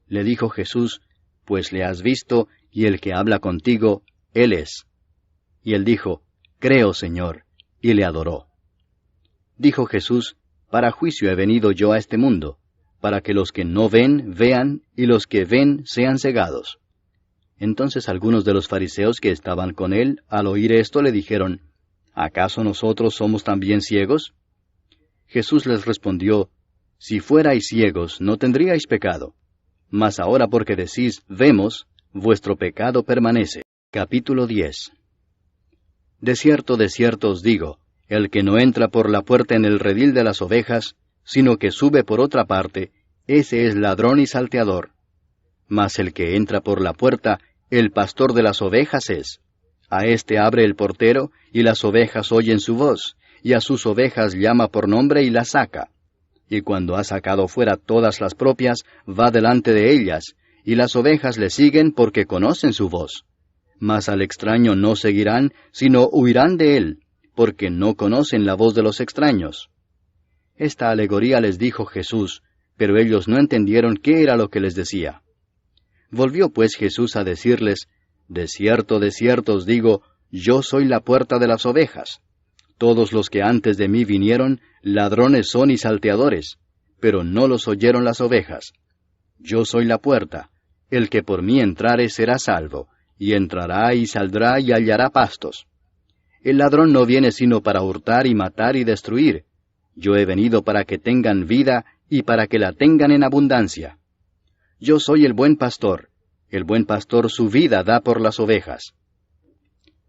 Le dijo Jesús, Pues le has visto, y el que habla contigo, él es. Y él dijo, Creo, Señor, y le adoró. Dijo Jesús, Para juicio he venido yo a este mundo, para que los que no ven, vean, y los que ven, sean cegados. Entonces algunos de los fariseos que estaban con él, al oír esto, le dijeron, ¿Acaso nosotros somos también ciegos? Jesús les respondió, Si fuerais ciegos, no tendríais pecado. Mas ahora porque decís, vemos, vuestro pecado permanece. Capítulo 10. De cierto os digo, el que no entra por la puerta en el redil de las ovejas, sino que sube por otra parte, ese es ladrón y salteador. Mas el que entra por la puerta, el pastor de las ovejas es. A éste abre el portero, y las ovejas oyen su voz, y a sus ovejas llama por nombre y las saca. Y cuando ha sacado fuera todas las propias, va delante de ellas, y las ovejas le siguen porque conocen su voz. Mas al extraño no seguirán, sino huirán de él, porque no conocen la voz de los extraños. Esta alegoría les dijo Jesús, pero ellos no entendieron qué era lo que les decía. Volvió pues Jesús a decirles, De cierto os digo, yo soy la puerta de las ovejas. Todos los que antes de mí vinieron, ladrones son y salteadores, pero no los oyeron las ovejas. Yo soy la puerta, el que por mí entrare será salvo, y entrará y saldrá y hallará pastos. El ladrón no viene sino para hurtar y matar y destruir. Yo he venido para que tengan vida y para que la tengan en abundancia. Yo soy el buen pastor su vida da por las ovejas.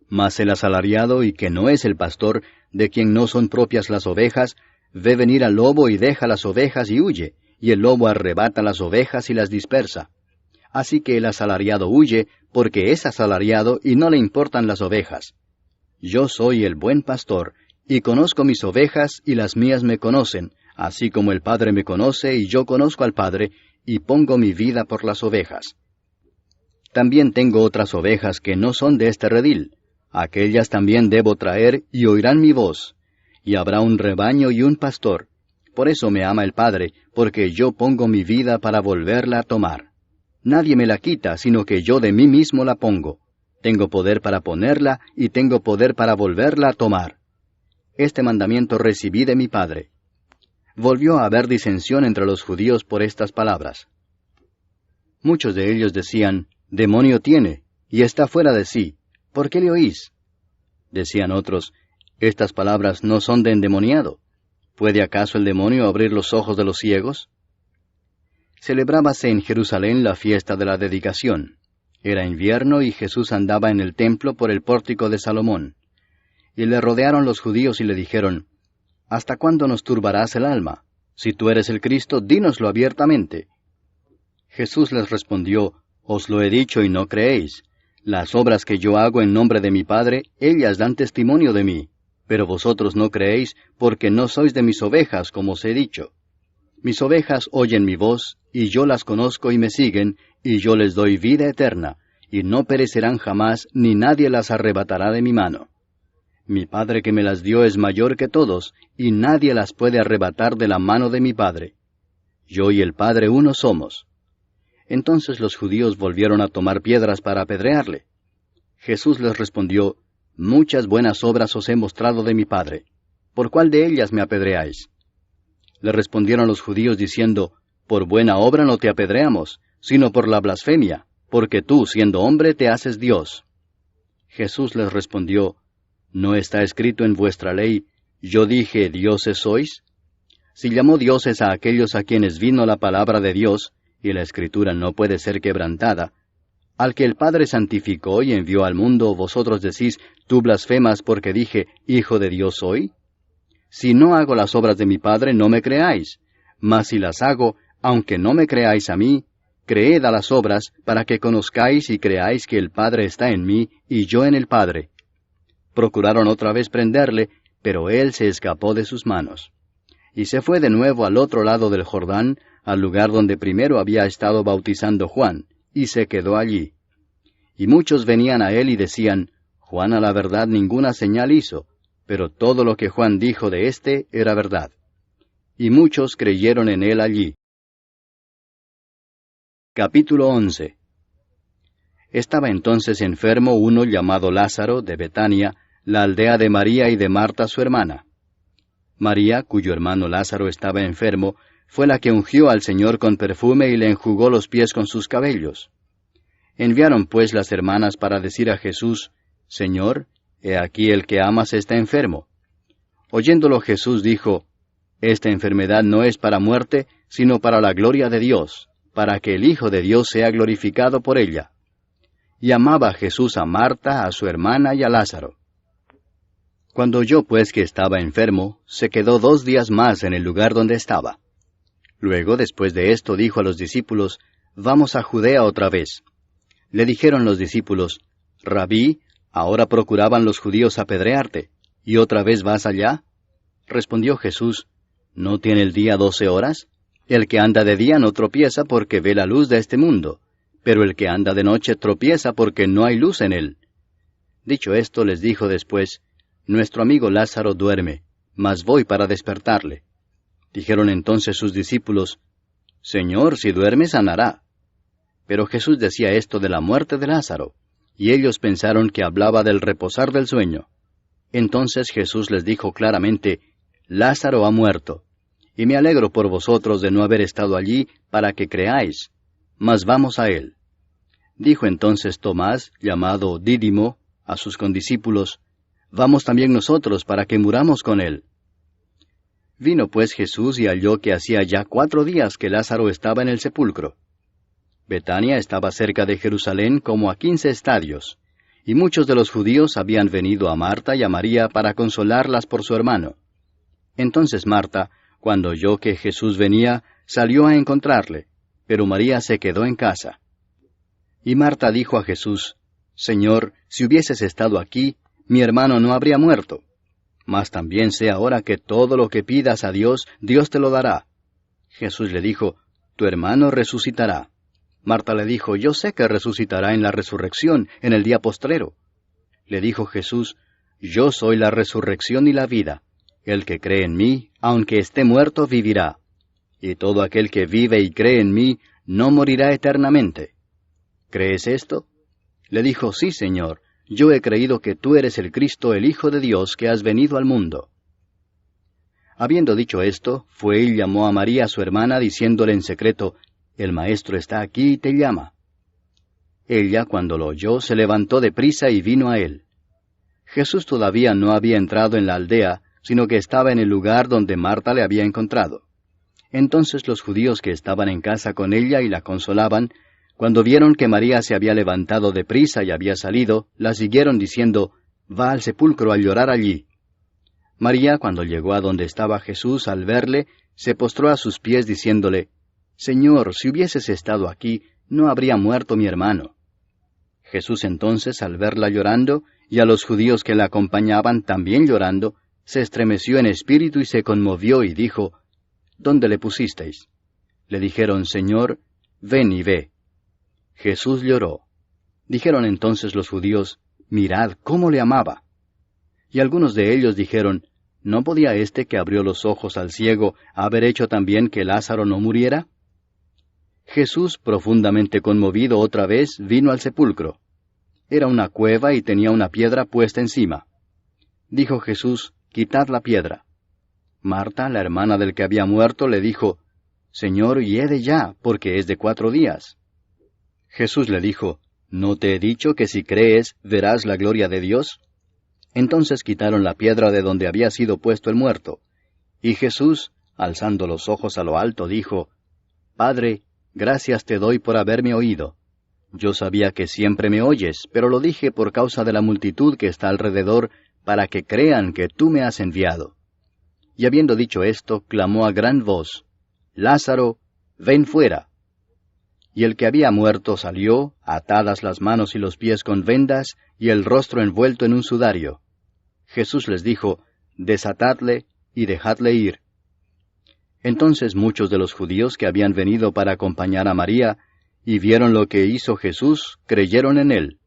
Mas el asalariado, y que no es el pastor, de quien no son propias las ovejas, ve venir al lobo y deja las ovejas y huye, y el lobo arrebata las ovejas y las dispersa. Así que el asalariado huye, porque es asalariado y no le importan las ovejas. Yo soy el buen pastor, y conozco mis ovejas, y las mías me conocen, así como el Padre me conoce, y yo conozco al Padre, y pongo mi vida por las ovejas. También tengo otras ovejas que no son de este redil. Aquellas también debo traer, y oirán mi voz. Y habrá un rebaño y un pastor. Por eso me ama el Padre, porque yo pongo mi vida para volverla a tomar. Nadie me la quita, sino que yo de mí mismo la pongo. Tengo poder para ponerla, y tengo poder para volverla a tomar. Este mandamiento recibí de mi Padre. Volvió a haber disensión entre los judíos por estas palabras. Muchos de ellos decían, Demonio tiene, y está fuera de sí. ¿Por qué le oís? Decían otros, Estas palabras no son de endemoniado. ¿Puede acaso el demonio abrir los ojos de los ciegos? Celebrábase en Jerusalén la fiesta de la dedicación. Era invierno y Jesús andaba en el templo por el pórtico de Salomón. Y le rodearon los judíos y le dijeron, ¿Hasta cuándo nos turbarás el alma? Si tú eres el Cristo, dínoslo abiertamente. Jesús les respondió, Os lo he dicho y no creéis. Las obras que yo hago en nombre de mi Padre, ellas dan testimonio de mí. Pero vosotros no creéis, porque no sois de mis ovejas, como os he dicho. Mis ovejas oyen mi voz, y yo las conozco y me siguen, y yo les doy vida eterna, y no perecerán jamás, ni nadie las arrebatará de mi mano. Mi Padre que me las dio es mayor que todos, y nadie las puede arrebatar de la mano de mi Padre. Yo y el Padre uno somos. Entonces los judíos volvieron a tomar piedras para apedrearle. Jesús les respondió, Muchas buenas obras os he mostrado de mi Padre. ¿Por cuál de ellas me apedreáis? Le respondieron los judíos diciendo, Por buena obra no te apedreamos, sino por la blasfemia, porque tú, siendo hombre, te haces Dios. Jesús les respondió, ¿No está escrito en vuestra ley, yo dije, dioses sois? Si llamó dioses a aquellos a quienes vino la palabra de Dios, y la Escritura no puede ser quebrantada, al que el Padre santificó y envió al mundo, vosotros decís, tú blasfemas porque dije, Hijo de Dios soy. Si no hago las obras de mi Padre, no me creáis, mas si las hago, aunque no me creáis a mí, creed a las obras, para que conozcáis y creáis que el Padre está en mí, y yo en el Padre. Procuraron otra vez prenderle, pero él se escapó de sus manos. Y se fue de nuevo al otro lado del Jordán, al lugar donde primero había estado bautizando Juan, y se quedó allí. Y muchos venían a él y decían, Juan a la verdad ninguna señal hizo, pero todo lo que Juan dijo de éste era verdad. Y muchos creyeron en él allí. Capítulo 11. Estaba entonces enfermo uno llamado Lázaro, de Betania, la aldea de María y de Marta su hermana. María, cuyo hermano Lázaro estaba enfermo, fue la que ungió al Señor con perfume y le enjugó los pies con sus cabellos. Enviaron pues las hermanas para decir a Jesús, Señor, he aquí el que amas está enfermo. Oyéndolo Jesús dijo, Esta enfermedad no es para muerte, sino para la gloria de Dios, para que el Hijo de Dios sea glorificado por ella. Y amaba Jesús a Marta, a su hermana y a Lázaro. Cuando oyó pues que estaba enfermo, se quedó 2 días más en el lugar donde estaba. Luego, después de esto, dijo a los discípulos, Vamos a Judea otra vez. Le dijeron los discípulos, Rabí, ahora procuraban los judíos apedrearte, ¿y otra vez vas allá? Respondió Jesús, ¿no tiene el día 12 horas? El que anda de día no tropieza porque ve la luz de este mundo, pero el que anda de noche tropieza porque no hay luz en él. Dicho esto, les dijo después, Nuestro amigo Lázaro duerme, mas voy para despertarle. Dijeron entonces sus discípulos, Señor, si duerme sanará. Pero Jesús decía esto de la muerte de Lázaro, y ellos pensaron que hablaba del reposar del sueño. Entonces Jesús les dijo claramente, Lázaro ha muerto, y me alegro por vosotros de no haber estado allí para que creáis, mas vamos a él. Dijo entonces Tomás, llamado Dídimo, a sus condiscípulos, Vamos también nosotros para que muramos con él. Vino pues Jesús y halló que hacía ya 4 días que Lázaro estaba en el sepulcro. Betania estaba cerca de Jerusalén como a 15 estadios, y muchos de los judíos habían venido a Marta y a María para consolarlas por su hermano. Entonces Marta, cuando oyó que Jesús venía, salió a encontrarle, pero María se quedó en casa. Y Marta dijo a Jesús, Señor, si hubieses estado aquí, mi hermano no habría muerto. Mas también sé ahora que todo lo que pidas a Dios, Dios te lo dará. Jesús le dijo, Tu hermano resucitará. Marta le dijo, Yo sé que resucitará en la resurrección, en el día postrero. Le dijo Jesús, Yo soy la resurrección y la vida. El que cree en mí, aunque esté muerto, vivirá. Y todo aquel que vive y cree en mí, no morirá eternamente. ¿Crees esto? Le dijo, Sí, Señor. Yo he creído que tú eres el Cristo, el Hijo de Dios, que has venido al mundo. Habiendo dicho esto, fue y llamó a María su hermana, diciéndole en secreto, El Maestro está aquí y te llama. Ella, cuando lo oyó, se levantó de prisa y vino a él. Jesús todavía no había entrado en la aldea, sino que estaba en el lugar donde Marta le había encontrado. Entonces los judíos que estaban en casa con ella y la consolaban, cuando vieron que María se había levantado de prisa y había salido, la siguieron diciendo, Va al sepulcro a llorar allí. María, cuando llegó a donde estaba Jesús, al verle, se postró a sus pies diciéndole, Señor, si hubieses estado aquí, no habría muerto mi hermano. Jesús entonces, al verla llorando, y a los judíos que la acompañaban también llorando, se estremeció en espíritu y se conmovió y dijo, ¿Dónde le pusisteis? Le dijeron, Señor, ven y ve. Jesús lloró. Dijeron entonces los judíos, Mirad cómo le amaba. Y algunos de ellos dijeron, ¿No podía éste que abrió los ojos al ciego haber hecho también que Lázaro no muriera? Jesús, profundamente conmovido otra vez, vino al sepulcro. Era una cueva y tenía una piedra puesta encima. Dijo Jesús, Quitad la piedra. Marta, la hermana del que había muerto, le dijo, Señor, hiede ya, porque es de 4 días. Jesús le dijo, ¿No te he dicho que si crees, verás la gloria de Dios? Entonces quitaron la piedra de donde había sido puesto el muerto. Y Jesús, alzando los ojos a lo alto, dijo, Padre, gracias te doy por haberme oído. Yo sabía que siempre me oyes, pero lo dije por causa de la multitud que está alrededor, para que crean que tú me has enviado. Y habiendo dicho esto, clamó a gran voz, Lázaro, ven fuera. Y el que había muerto salió, atadas las manos y los pies con vendas, y el rostro envuelto en un sudario. Jesús les dijo, desatadle y dejadle ir. Entonces muchos de los judíos que habían venido para acompañar a María, y vieron lo que hizo Jesús, creyeron en él.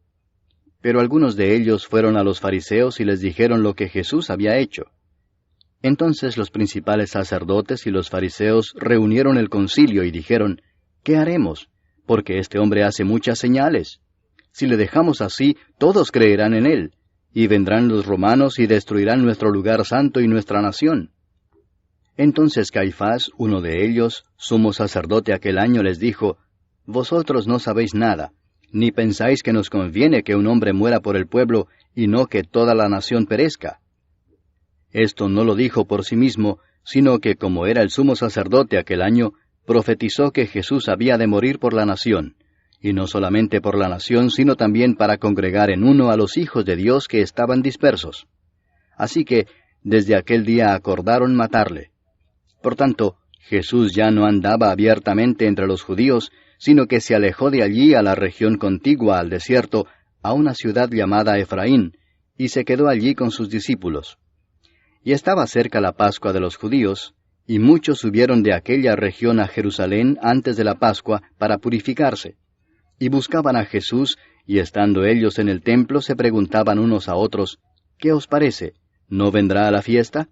Pero algunos de ellos fueron a los fariseos y les dijeron lo que Jesús había hecho. Entonces los principales sacerdotes y los fariseos reunieron el concilio y dijeron, ¿qué haremos? Porque este hombre hace muchas señales. Si le dejamos así, todos creerán en él, y vendrán los romanos y destruirán nuestro lugar santo y nuestra nación. Entonces Caifás, uno de ellos, sumo sacerdote aquel año, les dijo, vosotros no sabéis nada, ni pensáis que nos conviene que un hombre muera por el pueblo y no que toda la nación perezca. Esto no lo dijo por sí mismo, sino que como era el sumo sacerdote aquel año, profetizó que Jesús había de morir por la nación, y no solamente por la nación, sino también para congregar en uno a los hijos de Dios que estaban dispersos. Así que desde aquel día acordaron matarle. Por tanto, Jesús ya no andaba abiertamente entre los judíos, sino que se alejó de allí a la región contigua al desierto, a una ciudad llamada Efraín, y se quedó allí con sus discípulos. Y estaba cerca la Pascua de los judíos, y muchos subieron de aquella región a Jerusalén antes de la Pascua para purificarse. Y buscaban a Jesús, y estando ellos en el templo se preguntaban unos a otros, ¿qué os parece? ¿No vendrá a la fiesta?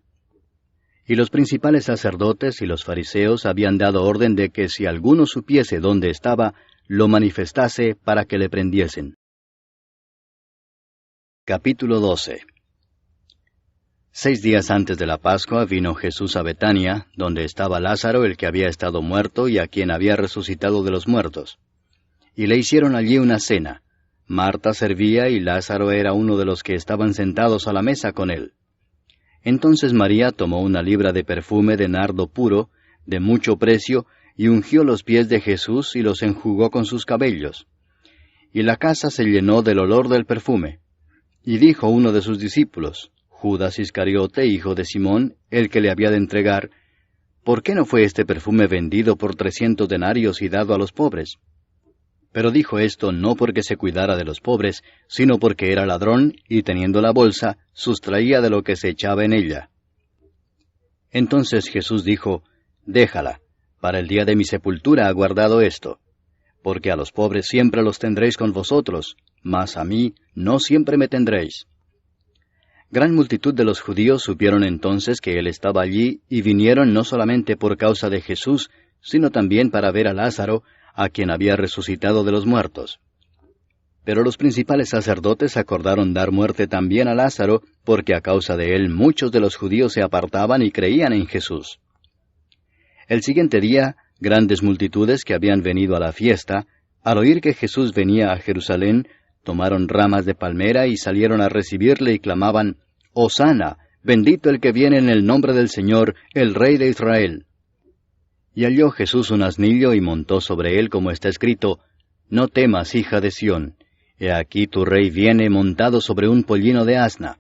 Y los principales sacerdotes y los fariseos habían dado orden de que si alguno supiese dónde estaba, lo manifestase para que le prendiesen. Capítulo 12. 6 días antes de la Pascua vino Jesús a Betania, donde estaba Lázaro, el que había estado muerto y a quien había resucitado de los muertos. Y le hicieron allí una cena. Marta servía y Lázaro era uno de los que estaban sentados a la mesa con él. Entonces María tomó una libra de perfume de nardo puro, de mucho precio, y ungió los pies de Jesús y los enjugó con sus cabellos. Y la casa se llenó del olor del perfume. Y dijo uno de sus discípulos, Judas Iscariote, hijo de Simón, el que le había de entregar, ¿por qué no fue este perfume vendido por 300 denarios y dado a los pobres? Pero dijo esto no porque se cuidara de los pobres, sino porque era ladrón, y teniendo la bolsa, sustraía de lo que se echaba en ella. Entonces Jesús dijo, déjala, para el día de mi sepultura ha guardado esto, porque a los pobres siempre los tendréis con vosotros, mas a mí no siempre me tendréis. Gran multitud de los judíos supieron entonces que él estaba allí, y vinieron no solamente por causa de Jesús, sino también para ver a Lázaro, a quien había resucitado de los muertos. Pero los principales sacerdotes acordaron dar muerte también a Lázaro, porque a causa de él muchos de los judíos se apartaban y creían en Jesús. El siguiente día, grandes multitudes que habían venido a la fiesta, al oír que Jesús venía a Jerusalén, tomaron ramas de palmera y salieron a recibirle y clamaban, «Hosana, bendito el que viene en el nombre del Señor, el Rey de Israel». Y halló Jesús un asnillo y montó sobre él, como está escrito, «No temas, hija de Sión, he aquí tu rey viene montado sobre un pollino de asna».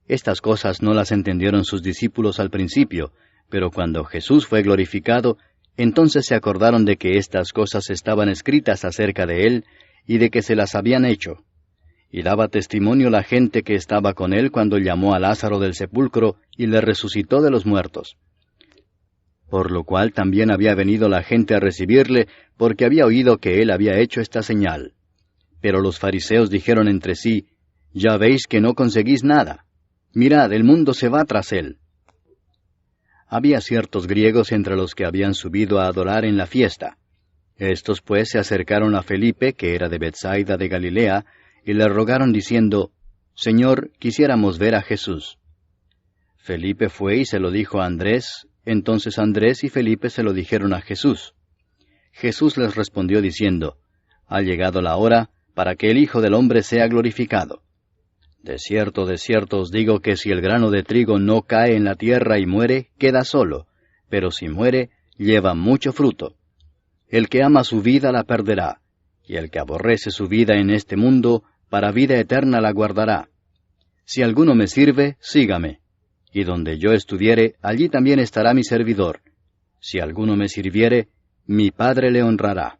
Estas cosas no las entendieron sus discípulos al principio, pero cuando Jesús fue glorificado, entonces se acordaron de que estas cosas estaban escritas acerca de él, y de que se las habían hecho. Y daba testimonio la gente que estaba con él cuando llamó a Lázaro del sepulcro y le resucitó de los muertos. Por lo cual también había venido la gente a recibirle, porque había oído que él había hecho esta señal. Pero los fariseos dijeron entre sí, «Ya veis que no conseguís nada. Mirad, el mundo se va tras él». Había ciertos griegos entre los que habían subido a adorar en la fiesta. Estos pues se acercaron a Felipe, que era de Betsaida de Galilea, y le rogaron diciendo, «Señor, quisiéramos ver a Jesús». Felipe fue y se lo dijo a Andrés. Entonces Andrés y Felipe se lo dijeron a Jesús. Jesús les respondió diciendo, «Ha llegado la hora para que el Hijo del Hombre sea glorificado. De cierto os digo que si el grano de trigo no cae en la tierra y muere, queda solo, pero si muere, lleva mucho fruto. El que ama su vida la perderá, y el que aborrece su vida en este mundo, para vida eterna la guardará. Si alguno me sirve, sígame. Y donde yo estuviere, allí también estará mi servidor. Si alguno me sirviere, mi Padre le honrará.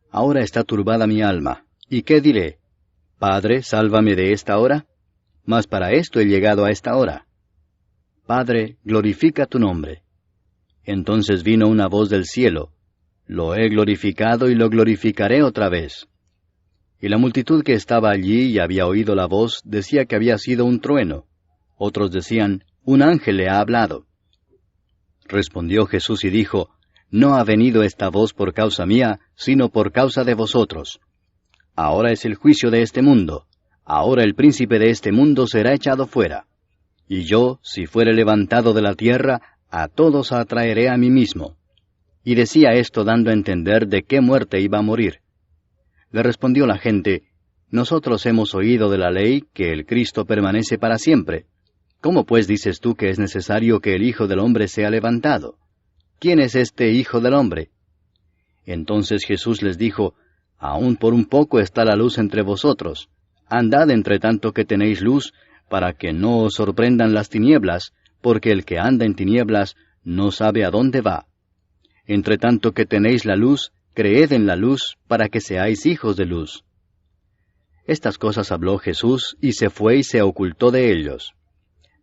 Ahora está turbada mi alma. ¿Y qué diré? Padre, sálvame de esta hora. mas para esto he llegado a esta hora. Padre, glorifica tu nombre. Entonces vino una voz del cielo, lo he glorificado y lo glorificaré otra vez. Y la multitud que estaba allí y había oído la voz decía que había sido un trueno. Otros decían, un ángel le ha hablado. Respondió Jesús y dijo, no ha venido esta voz por causa mía, sino por causa de vosotros. Ahora es el juicio de este mundo. Ahora el príncipe de este mundo será echado fuera. Y yo, si fuere levantado de la tierra, a todos atraeré a mí mismo. Y decía esto dando a entender de qué muerte iba a morir. Le respondió la gente, nosotros hemos oído de la ley que el Cristo permanece para siempre. ¿Cómo pues dices tú que es necesario que el Hijo del Hombre sea levantado? ¿Quién es este Hijo del Hombre? Entonces Jesús les dijo, aún por un poco está la luz entre vosotros. Andad entre tanto que tenéis luz, para que no os sorprendan las tinieblas, porque el que anda en tinieblas no sabe a dónde va. Entre tanto que tenéis la luz, creed en la luz, para que seáis hijos de luz. Estas cosas habló Jesús, y se fue y se ocultó de ellos.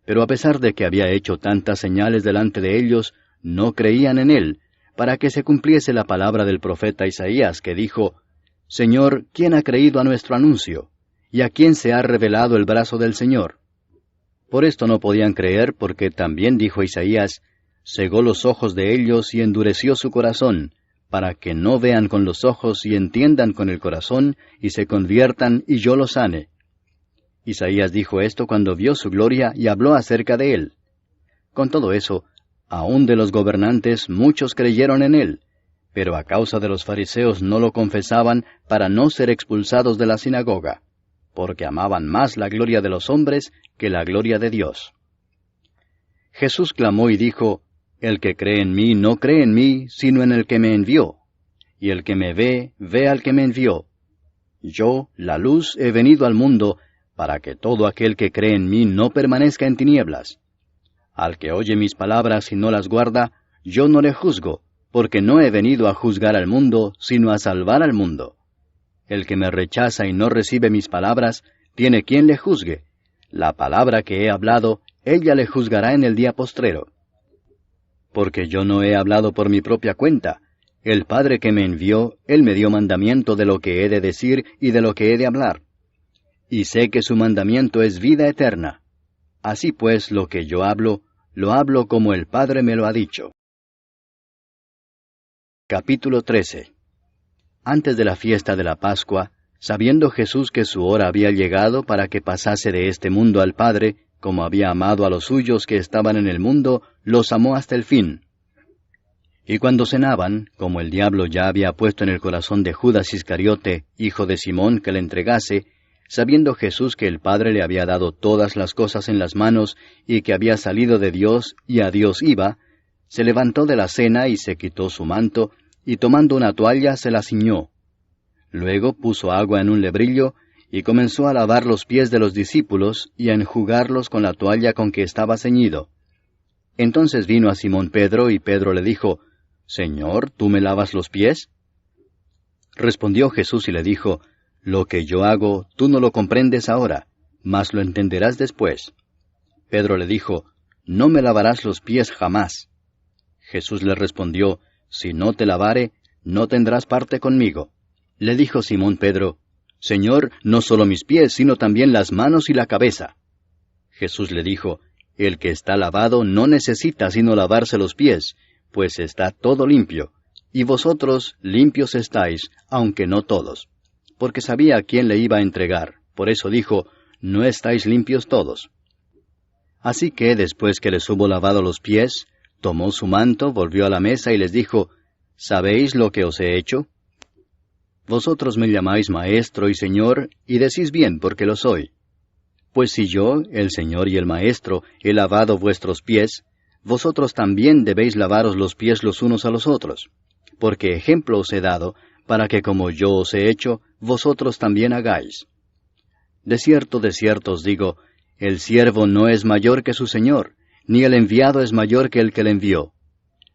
Pero a pesar de que había hecho tantas señales delante de ellos, no creían en él, para que se cumpliese la palabra del profeta Isaías, que dijo, Señor, ¿quién ha creído a nuestro anuncio? ¿Y a quién se ha revelado el brazo del Señor? Por esto no podían creer, porque también dijo Isaías, cegó los ojos de ellos y endureció su corazón, para que no vean con los ojos y entiendan con el corazón, y se conviertan y yo los sane. Isaías dijo esto cuando vio su gloria y habló acerca de él. Con todo eso, aun de los gobernantes muchos creyeron en él, pero a causa de los fariseos no lo confesaban para no ser expulsados de la sinagoga, porque amaban más la gloria de los hombres que la gloria de Dios. Jesús clamó y dijo, el que cree en mí no cree en mí, sino en el que me envió. Y el que me ve, ve al que me envió. Yo, la luz, he venido al mundo, para que todo aquel que cree en mí no permanezca en tinieblas. Al que oye mis palabras y no las guarda, yo no le juzgo, porque no he venido a juzgar al mundo, sino a salvar al mundo. El que me rechaza y no recibe mis palabras, tiene quien le juzgue. La palabra que he hablado, ella le juzgará en el día postrero. Porque yo no he hablado por mi propia cuenta. El Padre que me envió, Él me dio mandamiento de lo que he de decir y de lo que he de hablar. Y sé que su mandamiento es vida eterna. Así pues, lo que yo hablo, lo hablo como el Padre me lo ha dicho. Capítulo 13. Antes de la fiesta de la Pascua, sabiendo Jesús que su hora había llegado para que pasase de este mundo al Padre, como había amado a los suyos que estaban en el mundo, los amó hasta el fin. Y cuando cenaban, como el diablo ya había puesto en el corazón de Judas Iscariote, hijo de Simón, que le entregase, sabiendo Jesús que el Padre le había dado todas las cosas en las manos, y que había salido de Dios y a Dios iba, se levantó de la cena y se quitó su manto, y tomando una toalla se la ciñó. Luego puso agua en un lebrillo, y comenzó a lavar los pies de los discípulos, y a enjugarlos con la toalla con que estaba ceñido. Entonces vino a Simón Pedro, y Pedro le dijo, Señor, ¿tú me lavas los pies? Respondió Jesús y le dijo, Lo que yo hago, tú no lo comprendes ahora, mas lo entenderás después. Pedro le dijo, No me lavarás los pies jamás. Jesús le respondió, Si no te lavare, no tendrás parte conmigo. Le dijo Simón Pedro, Señor, no solo mis pies, sino también las manos y la cabeza. Jesús le dijo, El que está lavado no necesita sino lavarse los pies, pues está todo limpio, y vosotros limpios estáis, aunque no todos. Porque sabía a quién le iba a entregar, por eso dijo, No estáis limpios todos. Así que, después que les hubo lavado los pies, tomó su manto, volvió a la mesa y les dijo, ¿Sabéis lo que os he hecho? Vosotros me llamáis Maestro y Señor, y decís bien porque lo soy. Pues si yo, el Señor y el Maestro, he lavado vuestros pies, vosotros también debéis lavaros los pies los unos a los otros. Porque ejemplo os he dado, para que como yo os he hecho, vosotros también hagáis. De cierto os digo, el siervo no es mayor que su Señor, ni el enviado es mayor que el que le envió.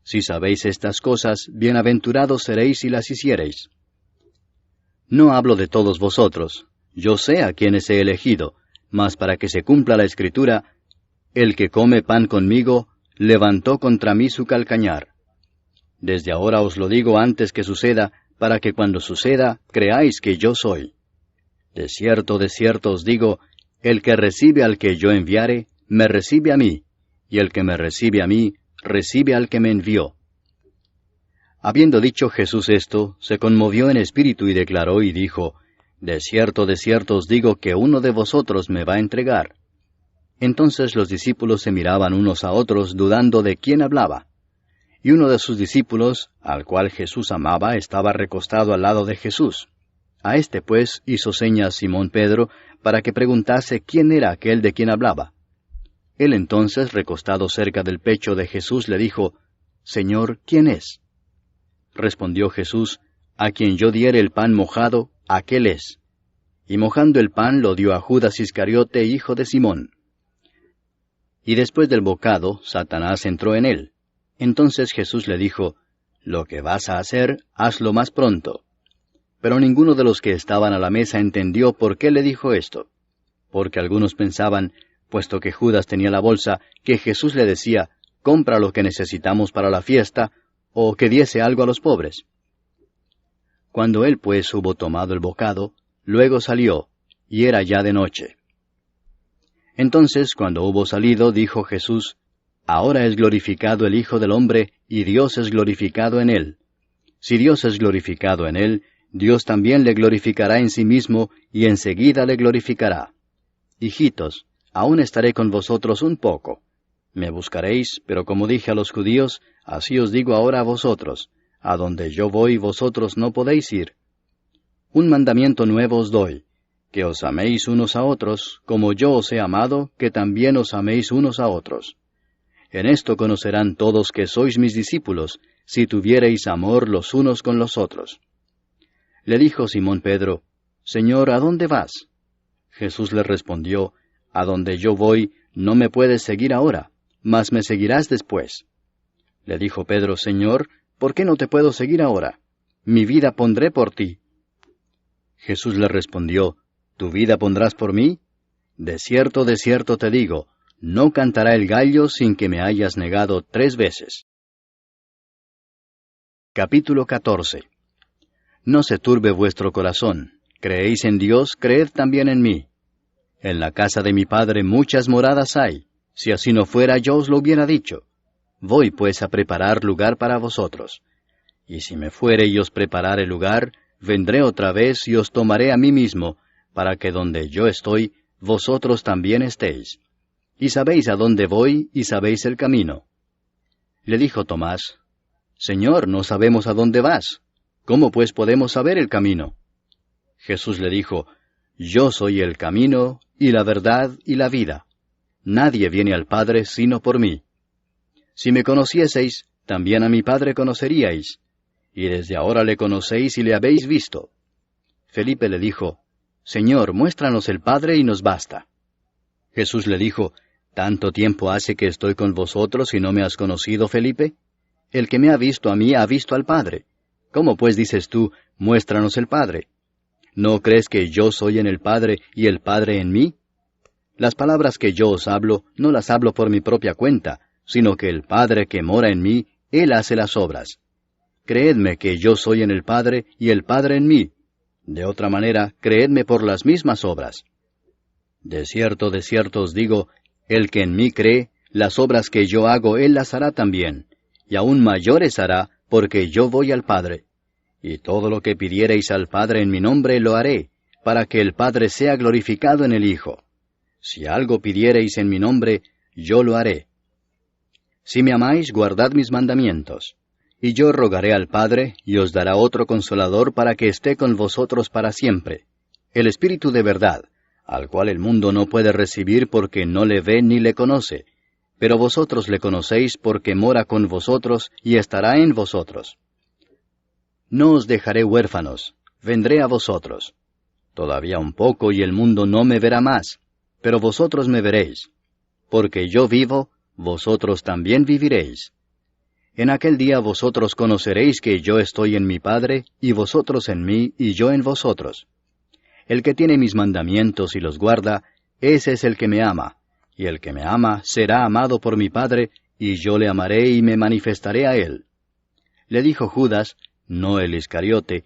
Si sabéis estas cosas, bienaventurados seréis si las hiciereis. No hablo de todos vosotros, yo sé a quienes he elegido, mas para que se cumpla la Escritura, el que come pan conmigo, levantó contra mí su calcañar. Desde ahora os lo digo antes que suceda, para que cuando suceda, creáis que yo soy. De cierto os digo, el que recibe al que yo enviare, me recibe a mí, y el que me recibe a mí, recibe al que me envió. Habiendo dicho Jesús esto, se conmovió en espíritu y declaró y dijo, De cierto os digo que uno de vosotros me va a entregar. Entonces los discípulos se miraban unos a otros, dudando de quién hablaba. Y uno de sus discípulos, al cual Jesús amaba, estaba recostado al lado de Jesús. A este pues hizo señas Simón Pedro, para que preguntase quién era aquel de quien hablaba. Él entonces, recostado cerca del pecho de Jesús, le dijo, Señor, ¿quién es? Respondió Jesús, A quien yo diere el pan mojado, aquel es. Y mojando el pan lo dio a Judas Iscariote, hijo de Simón. Y después del bocado, Satanás entró en él. Entonces Jesús le dijo, Lo que vas a hacer, hazlo más pronto. Pero ninguno de los que estaban a la mesa entendió por qué le dijo esto. Porque algunos pensaban, puesto que Judas tenía la bolsa, que Jesús le decía, compra lo que necesitamos para la fiesta, o que diese algo a los pobres. Cuando él pues hubo tomado el bocado, luego salió, y era ya de noche. Entonces, cuando hubo salido, dijo Jesús, Ahora es glorificado el Hijo del Hombre, y Dios es glorificado en él. Si Dios es glorificado en él, Dios también le glorificará en sí mismo, y enseguida le glorificará. Hijitos, aún estaré con vosotros un poco. Me buscaréis, pero como dije a los judíos, así os digo ahora a vosotros, a donde yo voy vosotros no podéis ir. Un mandamiento nuevo os doy, que os améis unos a otros, como yo os he amado, que también os améis unos a otros. En esto conocerán todos que sois mis discípulos, si tuviereis amor los unos con los otros. Le dijo Simón Pedro, Señor, ¿a dónde vas? Jesús le respondió, A donde yo voy, no me puedes seguir ahora, mas me seguirás después. Le dijo Pedro, Señor, ¿por qué no te puedo seguir ahora? Mi vida pondré por ti. Jesús le respondió, ¿Tu vida pondrás por mí? De cierto te digo, no cantará el gallo sin que me hayas negado 3 veces. Capítulo 14. No se turbe vuestro corazón. Creéis en Dios, creed también en mí. En la casa de mi Padre muchas moradas hay. Si así no fuera, yo os lo hubiera dicho. Voy pues a preparar lugar para vosotros. Y si me fuere y os preparare lugar, vendré otra vez y os tomaré a mí mismo, para que donde yo estoy, vosotros también estéis. Y sabéis a dónde voy, y sabéis el camino. Le dijo Tomás, Señor, no sabemos a dónde vas. ¿Cómo pues podemos saber el camino? Jesús le dijo, Yo soy el camino, y la verdad, y la vida. Nadie viene al Padre sino por mí. Si me conocieseis, también a mi Padre conoceríais, y desde ahora le conocéis y le habéis visto. Felipe le dijo, Señor, muéstranos el Padre y nos basta. Jesús le dijo, ¿Tanto tiempo hace que estoy con vosotros y no me has conocido, Felipe? El que me ha visto a mí ha visto al Padre. ¿Cómo pues dices tú, muéstranos el Padre? ¿No crees que yo soy en el Padre y el Padre en mí? Las palabras que yo os hablo, no las hablo por mi propia cuenta, sino que el Padre que mora en mí, Él hace las obras. Creedme que yo soy en el Padre y el Padre en mí. De otra manera, creedme por las mismas obras. De cierto os digo, el que en mí cree, las obras que yo hago Él las hará también, y aún mayores hará, porque yo voy al Padre. Y todo lo que pidiereis al Padre en mi nombre lo haré, para que el Padre sea glorificado en el Hijo. Si algo pidiereis en mi nombre, yo lo haré. Si me amáis, guardad mis mandamientos. Y yo rogaré al Padre, y os dará otro Consolador para que esté con vosotros para siempre, el Espíritu de verdad, al cual el mundo no puede recibir porque no le ve ni le conoce, pero vosotros le conocéis porque mora con vosotros y estará en vosotros. No os dejaré huérfanos, vendré a vosotros. Todavía un poco y el mundo no me verá más, pero vosotros me veréis. Porque yo vivo, vosotros también viviréis. En aquel día vosotros conoceréis que yo estoy en mi Padre, y vosotros en mí, y yo en vosotros. El que tiene mis mandamientos y los guarda, ese es el que me ama, y el que me ama será amado por mi Padre, y yo le amaré y me manifestaré a él. Le dijo Judas, no el Iscariote,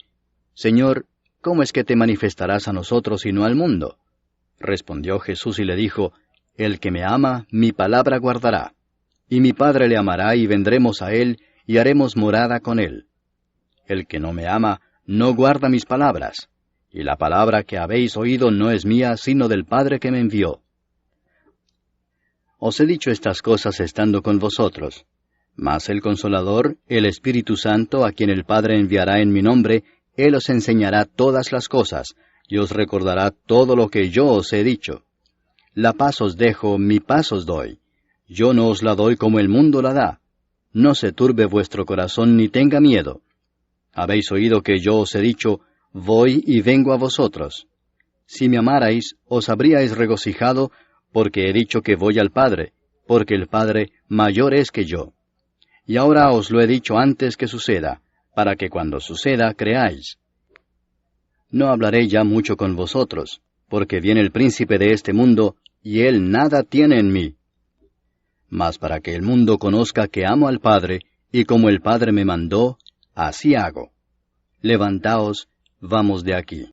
Señor, ¿cómo es que te manifestarás a nosotros y no al mundo? Respondió Jesús y le dijo, el que me ama, mi palabra guardará, y mi Padre le amará y vendremos a él, y haremos morada con él. El que no me ama, no guarda mis palabras, y la palabra que habéis oído no es mía, sino del Padre que me envió. Os he dicho estas cosas estando con vosotros. Mas el Consolador, el Espíritu Santo, a quien el Padre enviará en mi nombre, Él os enseñará todas las cosas, y os recordará todo lo que yo os he dicho. La paz os dejo, mi paz os doy. Yo no os la doy como el mundo la da. No se turbe vuestro corazón ni tenga miedo. Habéis oído que yo os he dicho, voy y vengo a vosotros. Si me amarais, os habríais regocijado, porque he dicho que voy al Padre, porque el Padre mayor es que yo. Y ahora os lo he dicho antes que suceda, para que cuando suceda creáis. No hablaré ya mucho con vosotros, porque viene el príncipe de este mundo, y él nada tiene en mí. Mas para que el mundo conozca que amo al Padre, y como el Padre me mandó, así hago. Levantaos, vamos de aquí.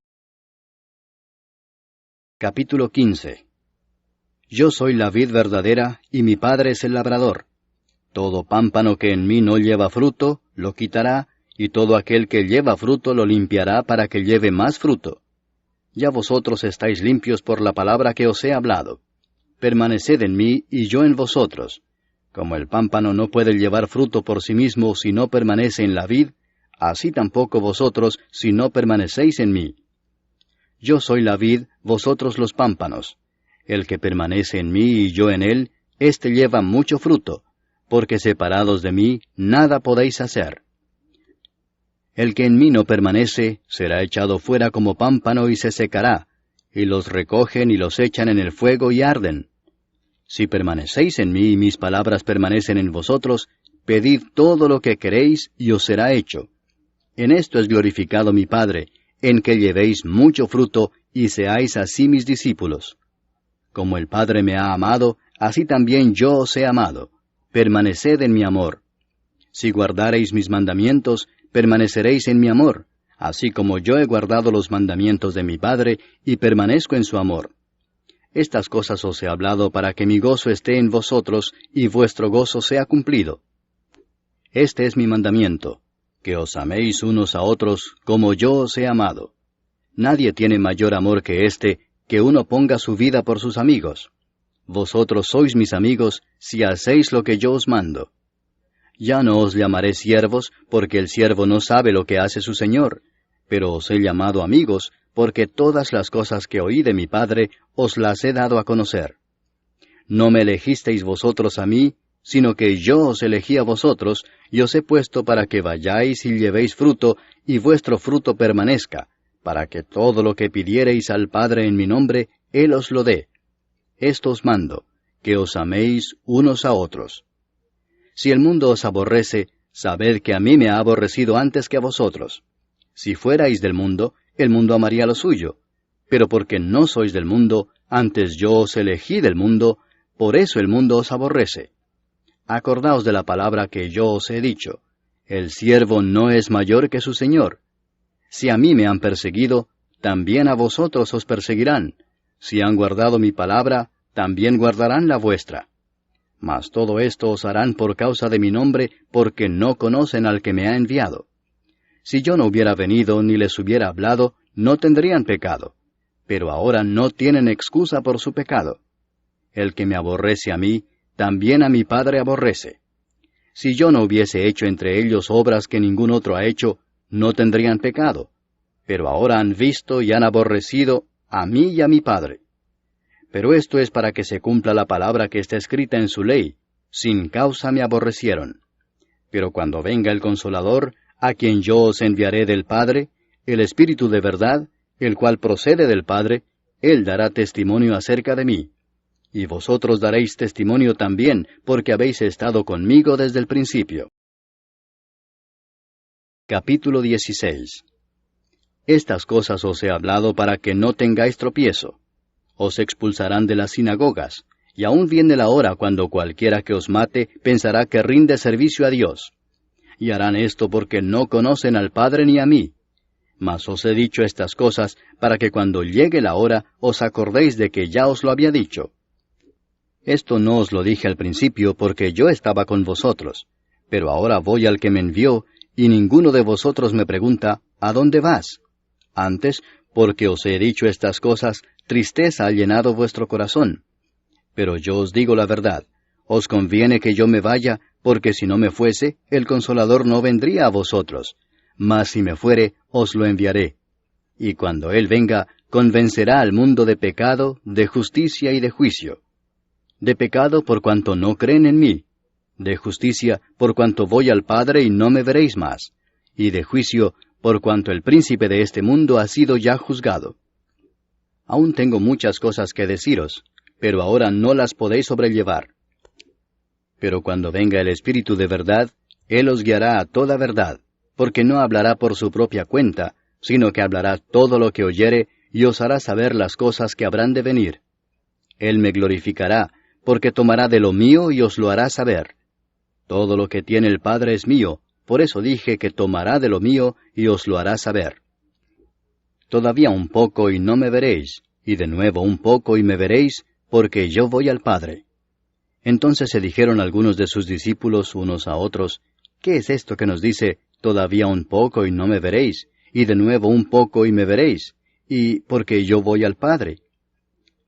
Capítulo 15. Yo soy la vid verdadera, y mi Padre es el labrador. Todo pámpano que en mí no lleva fruto, lo quitará, y todo aquel que lleva fruto lo limpiará para que lleve más fruto. Ya vosotros estáis limpios por la palabra que os he hablado. Permaneced en mí, y yo en vosotros. Como el pámpano no puede llevar fruto por sí mismo si no permanece en la vid, así tampoco vosotros si no permanecéis en mí. Yo soy la vid, vosotros los pámpanos. El que permanece en mí y yo en él, éste lleva mucho fruto, porque separados de mí nada podéis hacer. El que en mí no permanece, será echado fuera como pámpano y se secará, y los recogen y los echan en el fuego y arden. Si permanecéis en mí y mis palabras permanecen en vosotros, pedid todo lo que queréis y os será hecho. En esto es glorificado mi Padre, en que llevéis mucho fruto y seáis así mis discípulos. Como el Padre me ha amado, así también yo os he amado. Permaneced en mi amor. Si guardareis mis mandamientos, permaneceréis en mi amor, así como yo he guardado los mandamientos de mi Padre y permanezco en su amor. Estas cosas os he hablado para que mi gozo esté en vosotros y vuestro gozo sea cumplido. Este es mi mandamiento, que os améis unos a otros como yo os he amado. Nadie tiene mayor amor que este, que uno ponga su vida por sus amigos. Vosotros sois mis amigos si hacéis lo que yo os mando. Ya no os llamaré siervos, porque el siervo no sabe lo que hace su señor, pero os he llamado amigos, porque todas las cosas que oí de mi Padre os las he dado a conocer. No me elegisteis vosotros a mí, sino que yo os elegí a vosotros, y os he puesto para que vayáis y llevéis fruto, y vuestro fruto permanezca, para que todo lo que pidiereis al Padre en mi nombre, Él os lo dé. Esto os mando, que os améis unos a otros. Si el mundo os aborrece, sabed que a mí me ha aborrecido antes que a vosotros. Si fuerais del mundo, el mundo amaría lo suyo. Pero porque no sois del mundo, antes yo os elegí del mundo, por eso el mundo os aborrece. Acordaos de la palabra que yo os he dicho. El siervo no es mayor que su señor. Si a mí me han perseguido, también a vosotros os perseguirán. Si han guardado mi palabra, también guardarán la vuestra. Mas todo esto os harán por causa de mi nombre, porque no conocen al que me ha enviado. Si yo no hubiera venido ni les hubiera hablado, no tendrían pecado. Pero ahora no tienen excusa por su pecado. El que me aborrece a mí, también a mi Padre aborrece. Si yo no hubiese hecho entre ellos obras que ningún otro ha hecho, no tendrían pecado. Pero ahora han visto y han aborrecido a mí y a mi Padre. Pero esto es para que se cumpla la palabra que está escrita en su ley: sin causa me aborrecieron. Pero cuando venga el Consolador, a quien yo os enviaré del Padre, el Espíritu de verdad, el cual procede del Padre, Él dará testimonio acerca de mí. Y vosotros daréis testimonio también, porque habéis estado conmigo desde el principio. Capítulo 16. Estas cosas os he hablado para que no tengáis tropiezo. os expulsarán de las sinagogas, y aún viene la hora cuando cualquiera que os mate pensará que rinde servicio a Dios. Y harán esto porque no conocen al Padre ni a mí. Mas os he dicho estas cosas para que cuando llegue la hora os acordéis de que ya os lo había dicho. Esto no os lo dije al principio porque yo estaba con vosotros, pero ahora voy al que me envió, y ninguno de vosotros me pregunta, ¿a dónde vas? Antes, porque os he dicho estas cosas, tristeza ha llenado vuestro corazón. Pero yo os digo la verdad, os conviene que yo me vaya, porque si no me fuese, el Consolador no vendría a vosotros, mas si me fuere, os lo enviaré. Y cuando Él venga, convencerá al mundo de pecado, de justicia y de juicio. De pecado por cuanto no creen en mí, de justicia por cuanto voy al Padre y no me veréis más, y de juicio por cuanto el príncipe de este mundo ha sido ya juzgado. Aún tengo muchas cosas que deciros, pero ahora no las podéis sobrellevar. Pero cuando venga el Espíritu de verdad, Él os guiará a toda verdad, porque no hablará por su propia cuenta, sino que hablará todo lo que oyere y os hará saber las cosas que habrán de venir. Él me glorificará, porque tomará de lo mío y os lo hará saber. Todo lo que tiene el Padre es mío, por eso dije que tomará de lo mío y os lo hará saber. Todavía un poco y no me veréis, y de nuevo un poco y me veréis, porque yo voy al Padre. Entonces se dijeron algunos de sus discípulos unos a otros, ¿qué es esto que nos dice, todavía un poco y no me veréis, y de nuevo un poco y me veréis, y porque yo voy al Padre?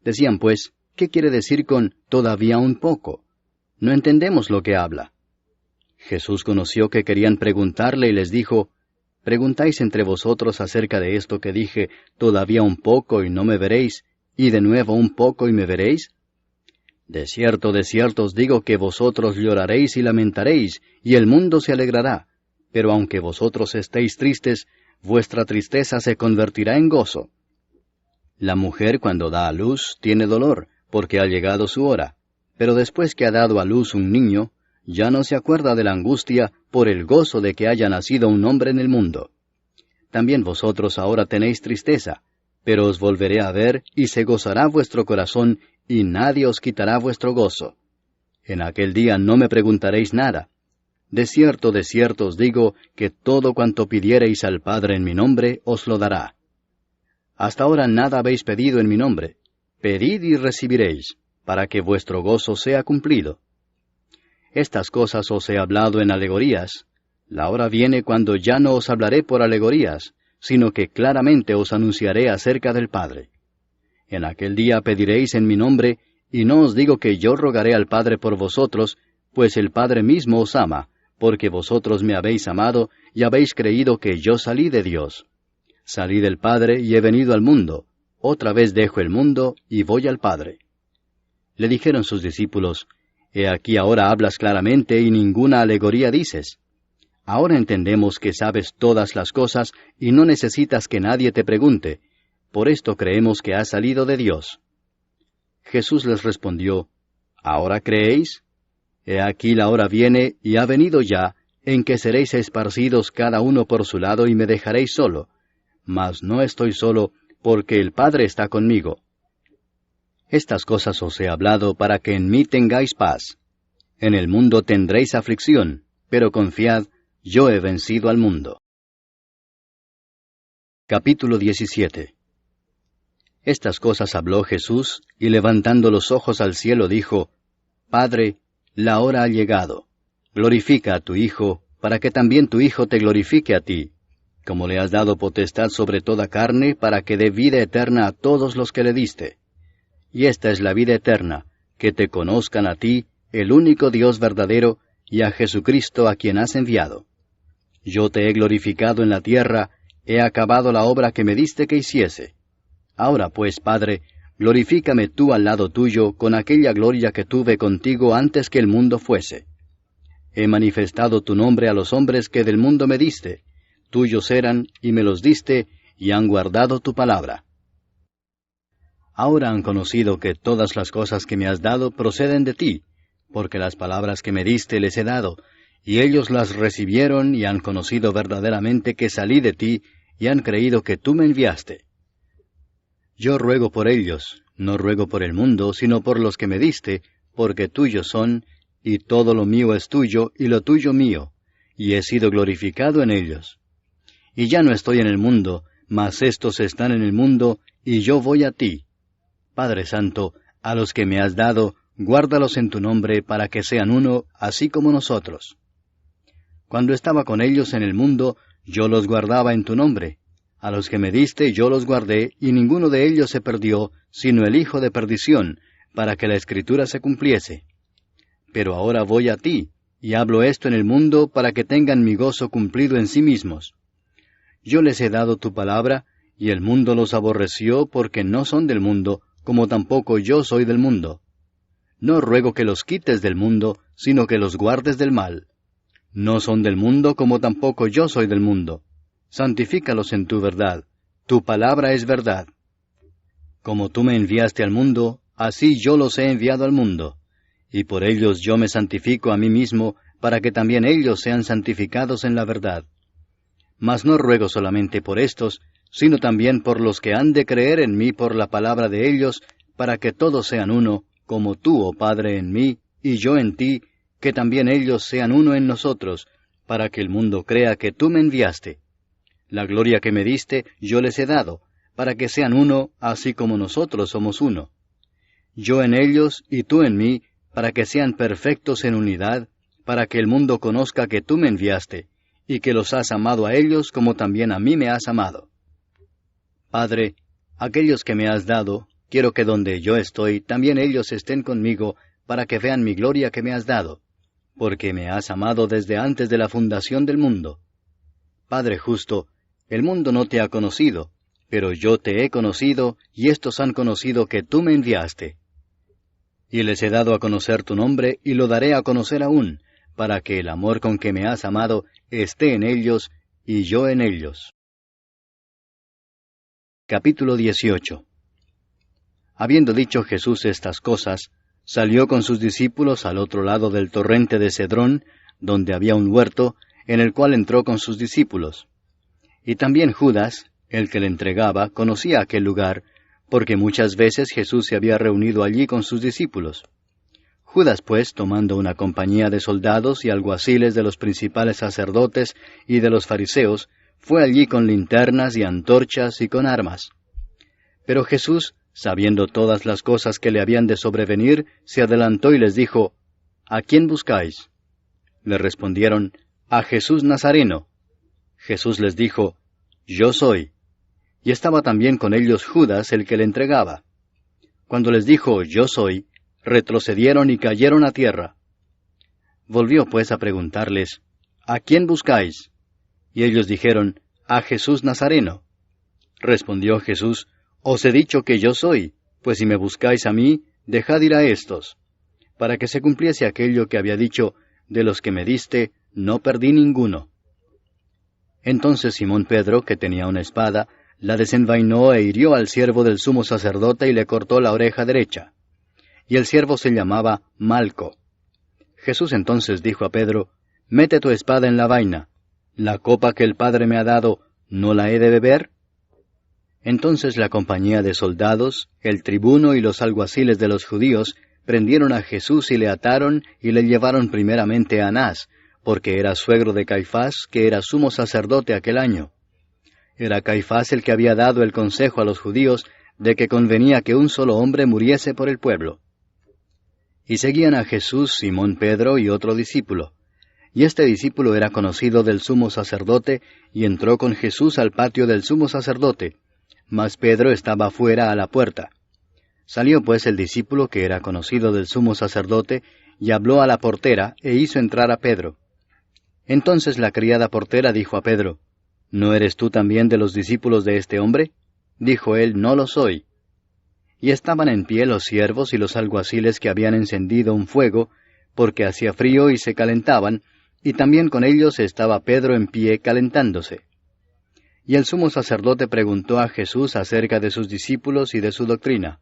Decían pues, ¿qué quiere decir con todavía un poco? No entendemos lo que habla. Jesús conoció que querían preguntarle y les dijo, ¿preguntáis entre vosotros acerca de esto que dije, todavía un poco y no me veréis, y de nuevo un poco y me veréis? De cierto os digo que vosotros lloraréis y lamentaréis, y el mundo se alegrará, pero aunque vosotros estéis tristes, vuestra tristeza se convertirá en gozo. La mujer cuando da a luz tiene dolor, porque ha llegado su hora, pero después que ha dado a luz un niño, ya no se acuerda de la angustia por el gozo de que haya nacido un hombre en el mundo. También vosotros ahora tenéis tristeza, pero os volveré a ver y se gozará vuestro corazón y nadie os quitará vuestro gozo. En aquel día no me preguntaréis nada. De cierto os digo que todo cuanto pidiereis al Padre en mi nombre os lo dará. Hasta ahora nada habéis pedido en mi nombre. Pedid y recibiréis, para que vuestro gozo sea cumplido. Estas cosas os he hablado en alegorías. La hora viene cuando ya no os hablaré por alegorías, sino que claramente os anunciaré acerca del Padre. En aquel día pediréis en mi nombre, y no os digo que yo rogaré al Padre por vosotros, pues el Padre mismo os ama, porque vosotros me habéis amado y habéis creído que yo salí de Dios. Salí del Padre y he venido al mundo. Otra vez dejo el mundo y voy al Padre. Le dijeron sus discípulos, He aquí ahora hablas claramente y ninguna alegoría dices. Ahora entendemos que sabes todas las cosas y no necesitas que nadie te pregunte. Por esto creemos que has salido de Dios. Jesús les respondió, ¿ahora creéis? He aquí la hora viene y ha venido ya, en que seréis esparcidos cada uno por su lado y me dejaréis solo. Mas no estoy solo, porque el Padre está conmigo. Estas cosas os he hablado para que en mí tengáis paz. En el mundo tendréis aflicción, pero confiad, yo he vencido al mundo. Capítulo 17. Estas cosas habló Jesús, y levantando los ojos al cielo dijo, Padre, la hora ha llegado. Glorifica a tu Hijo, para que también tu Hijo te glorifique a ti, como le has dado potestad sobre toda carne, para que dé vida eterna a todos los que le diste. Y esta es la vida eterna, que te conozcan a ti, el único Dios verdadero, y a Jesucristo a quien has enviado. Yo te he glorificado en la tierra, he acabado la obra que me diste que hiciese. Ahora pues, Padre, glorifícame tú al lado tuyo con aquella gloria que tuve contigo antes que el mundo fuese. He manifestado tu nombre a los hombres que del mundo me diste, tuyos eran, y me los diste, y han guardado tu palabra. Ahora han conocido que todas las cosas que me has dado proceden de ti, porque las palabras que me diste les he dado, y ellos las recibieron y han conocido verdaderamente que salí de ti, y han creído que tú me enviaste. Yo ruego por ellos, No ruego por el mundo, sino por los que me diste, porque tuyos son, y todo lo mío es tuyo, y lo tuyo mío, y he sido glorificado en ellos. Y ya no estoy en el mundo, mas éstos están en el mundo, y yo voy a ti. Padre Santo, a los que me has dado, guárdalos en tu nombre, para que sean uno, así como nosotros. Cuando estaba con ellos en el mundo, yo los guardaba en tu nombre. A los que me diste yo los guardé, y ninguno de ellos se perdió, sino el hijo de perdición, para que la Escritura se cumpliese. Pero ahora voy a ti, y hablo esto en el mundo, para que tengan mi gozo cumplido en sí mismos. Yo les he dado tu palabra, y el mundo los aborreció, porque no son del mundo, como tampoco yo soy del mundo. No ruego que los quites del mundo, sino que los guardes del mal. No son del mundo, como tampoco yo soy del mundo. Santifícalos en tu verdad. Tu palabra es verdad. Como tú me enviaste al mundo, así yo los he enviado al mundo. Y por ellos yo me santifico a mí mismo, para que también ellos sean santificados en la verdad. Mas no ruego solamente por estos, sino también por los que han de creer en mí por la palabra de ellos, para que todos sean uno, como tú, oh Padre, en mí, y yo en ti, que también ellos sean uno en nosotros, para que el mundo crea que tú me enviaste. La gloria que me diste yo les he dado, para que sean uno, así como nosotros somos uno. Yo en ellos y tú en mí, para que sean perfectos en unidad, para que el mundo conozca que tú me enviaste, y que los has amado a ellos como también a mí me has amado. Padre, aquellos que me has dado, quiero que donde yo estoy, también ellos estén conmigo, para que vean mi gloria que me has dado, porque me has amado desde antes de la fundación del mundo. Padre justo, el mundo no te ha conocido, pero yo te he conocido, y éstos han conocido que tú me enviaste. Y les he dado a conocer tu nombre, y lo daré a conocer aún, para que el amor con que me has amado esté en ellos, y yo en ellos. Capítulo 18. Habiendo dicho Jesús estas cosas, salió con sus discípulos al otro lado del torrente de Cedrón, donde había un huerto, en el cual entró con sus discípulos. Y también Judas, el que le entregaba, conocía aquel lugar, porque muchas veces Jesús se había reunido allí con sus discípulos. Judas, pues, tomando una compañía de soldados y alguaciles de los principales sacerdotes y de los fariseos, fue allí con linternas y antorchas y con armas. Pero Jesús, sabiendo todas las cosas que le habían de sobrevenir, se adelantó y les dijo, ¿A quién buscáis? Le respondieron, a Jesús Nazareno. Jesús les dijo, Yo soy. Y estaba también con ellos Judas, el que le entregaba. Cuando les dijo, Yo soy, retrocedieron y cayeron a tierra. Volvió pues a preguntarles, ¿A quién buscáis? Y ellos dijeron, a Jesús Nazareno. Respondió Jesús, Os he dicho que yo soy, pues si me buscáis a mí, dejad ir a éstos. Para que se cumpliese aquello que había dicho, de los que me diste, no perdí ninguno. Entonces Simón Pedro, que tenía una espada, la desenvainó e hirió al siervo del sumo sacerdote y le cortó la oreja derecha. Y el siervo se llamaba Malco. Jesús entonces dijo a Pedro, Mete tu espada en la vaina. ¿La copa que el Padre me ha dado, no la he de beber? Entonces la compañía de soldados, el tribuno y los alguaciles de los judíos, prendieron a Jesús y le ataron y le llevaron primeramente a Anás, porque era suegro de Caifás, que era sumo sacerdote aquel año. Era Caifás el que había dado el consejo a los judíos de que convenía que un solo hombre muriese por el pueblo. Y seguían a Jesús Simón Pedro y otro discípulo. Y este discípulo era conocido del sumo sacerdote, y entró con Jesús al patio del sumo sacerdote, mas Pedro estaba fuera a la puerta. Salió pues el discípulo que era conocido del sumo sacerdote, y habló a la portera, e hizo entrar a Pedro. Entonces la criada portera dijo a Pedro, ¿No eres tú también de los discípulos de este hombre? Dijo él, No lo soy. Y estaban en pie los siervos y los alguaciles que habían encendido un fuego, porque hacía frío y se calentaban, y también con ellos estaba Pedro en pie calentándose. Y el sumo sacerdote preguntó a Jesús acerca de sus discípulos y de su doctrina.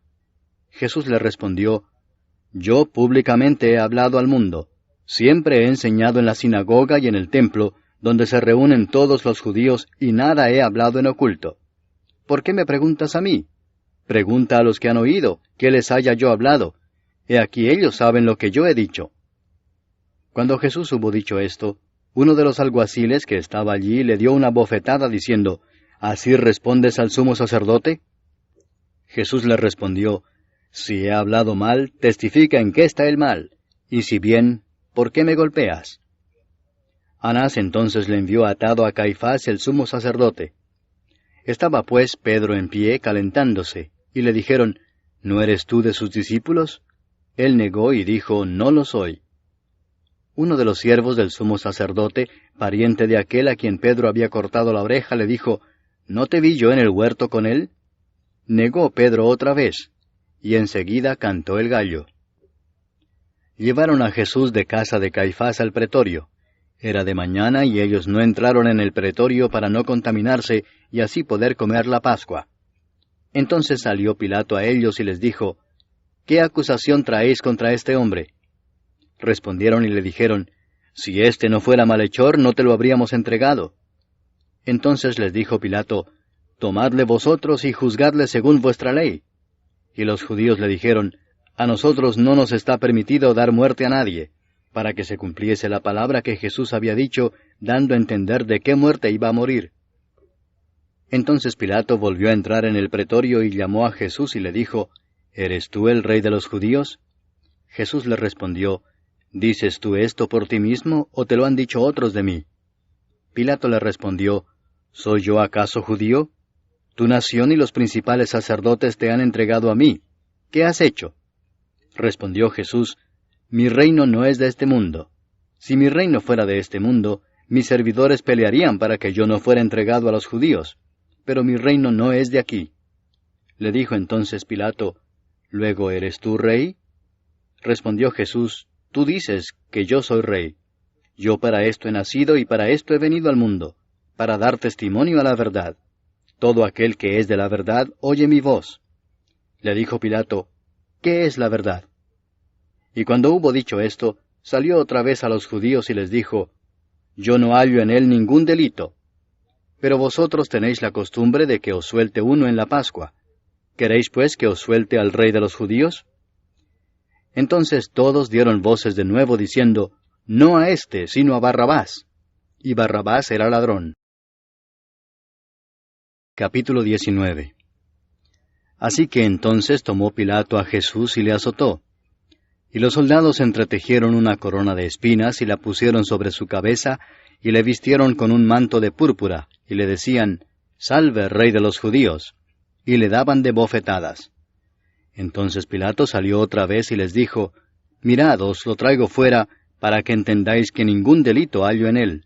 Jesús le respondió, Yo públicamente he hablado al mundo. Siempre he enseñado en la sinagoga y en el templo, donde se reúnen todos los judíos, y nada he hablado en oculto. ¿Por qué me preguntas a mí? Pregunta a los que han oído, ¿qué les haya yo hablado? He aquí ellos saben lo que yo he dicho. Cuando Jesús hubo dicho esto, uno de los alguaciles que estaba allí le dio una bofetada diciendo, ¿Así respondes al sumo sacerdote? Jesús le respondió, Si he hablado mal, testifica en qué está el mal, y si bien, ¿por qué me golpeas? Anás entonces le envió atado a Caifás el sumo sacerdote. Estaba pues Pedro en pie calentándose, y le dijeron, ¿No eres tú de sus discípulos? Él negó y dijo, No lo soy. Uno de los siervos del sumo sacerdote, pariente de aquel a quien Pedro había cortado la oreja, le dijo, ¿No te vi yo en el huerto con él? Negó Pedro otra vez, y enseguida cantó el gallo. Llevaron a Jesús de casa de Caifás al pretorio. Era de mañana y ellos no entraron en el pretorio para no contaminarse y así poder comer la Pascua. Entonces salió Pilato a ellos y les dijo, ¿Qué acusación traéis contra este hombre? Respondieron y le dijeron, Si éste no fuera malhechor, no te lo habríamos entregado. Entonces les dijo Pilato, Tomadle vosotros y juzgadle según vuestra ley. Y los judíos le dijeron, A nosotros no nos está permitido dar muerte a nadie, para que se cumpliese la palabra que Jesús había dicho, dando a entender de qué muerte iba a morir. Entonces Pilato volvió a entrar en el pretorio y llamó a Jesús y le dijo, ¿Eres tú el rey de los judíos? Jesús le respondió, ¿Dices tú esto por ti mismo, o te lo han dicho otros de mí? Pilato le respondió, ¿Soy yo acaso judío? Tu nación y los principales sacerdotes te han entregado a mí. ¿Qué has hecho? Respondió Jesús, Mi reino no es de este mundo. Si mi reino fuera de este mundo, mis servidores pelearían para que yo no fuera entregado a los judíos. Pero mi reino no es de aquí. Le dijo entonces Pilato, ¿Luego eres tú rey? Respondió Jesús, Tú dices que yo soy rey. Yo para esto he nacido y para esto he venido al mundo, para dar testimonio a la verdad. Todo aquel que es de la verdad oye mi voz. Le dijo Pilato, ¿qué es la verdad? Y cuando hubo dicho esto, salió otra vez a los judíos y les dijo, Yo no hallo en él ningún delito. Pero vosotros tenéis la costumbre de que os suelte uno en la Pascua. ¿Queréis pues que os suelte al rey de los judíos? Entonces todos dieron voces de nuevo diciendo, No a éste, sino a Barrabás. Y Barrabás era ladrón. Capítulo 19. Así que entonces tomó Pilato a Jesús y le azotó. Y los soldados entretejieron una corona de espinas y la pusieron sobre su cabeza, y le vistieron con un manto de púrpura, y le decían, Salve, Rey de los judíos, y le daban de bofetadas. Entonces Pilato salió otra vez y les dijo, Mirad, os lo traigo fuera, para que entendáis que ningún delito hallo en él.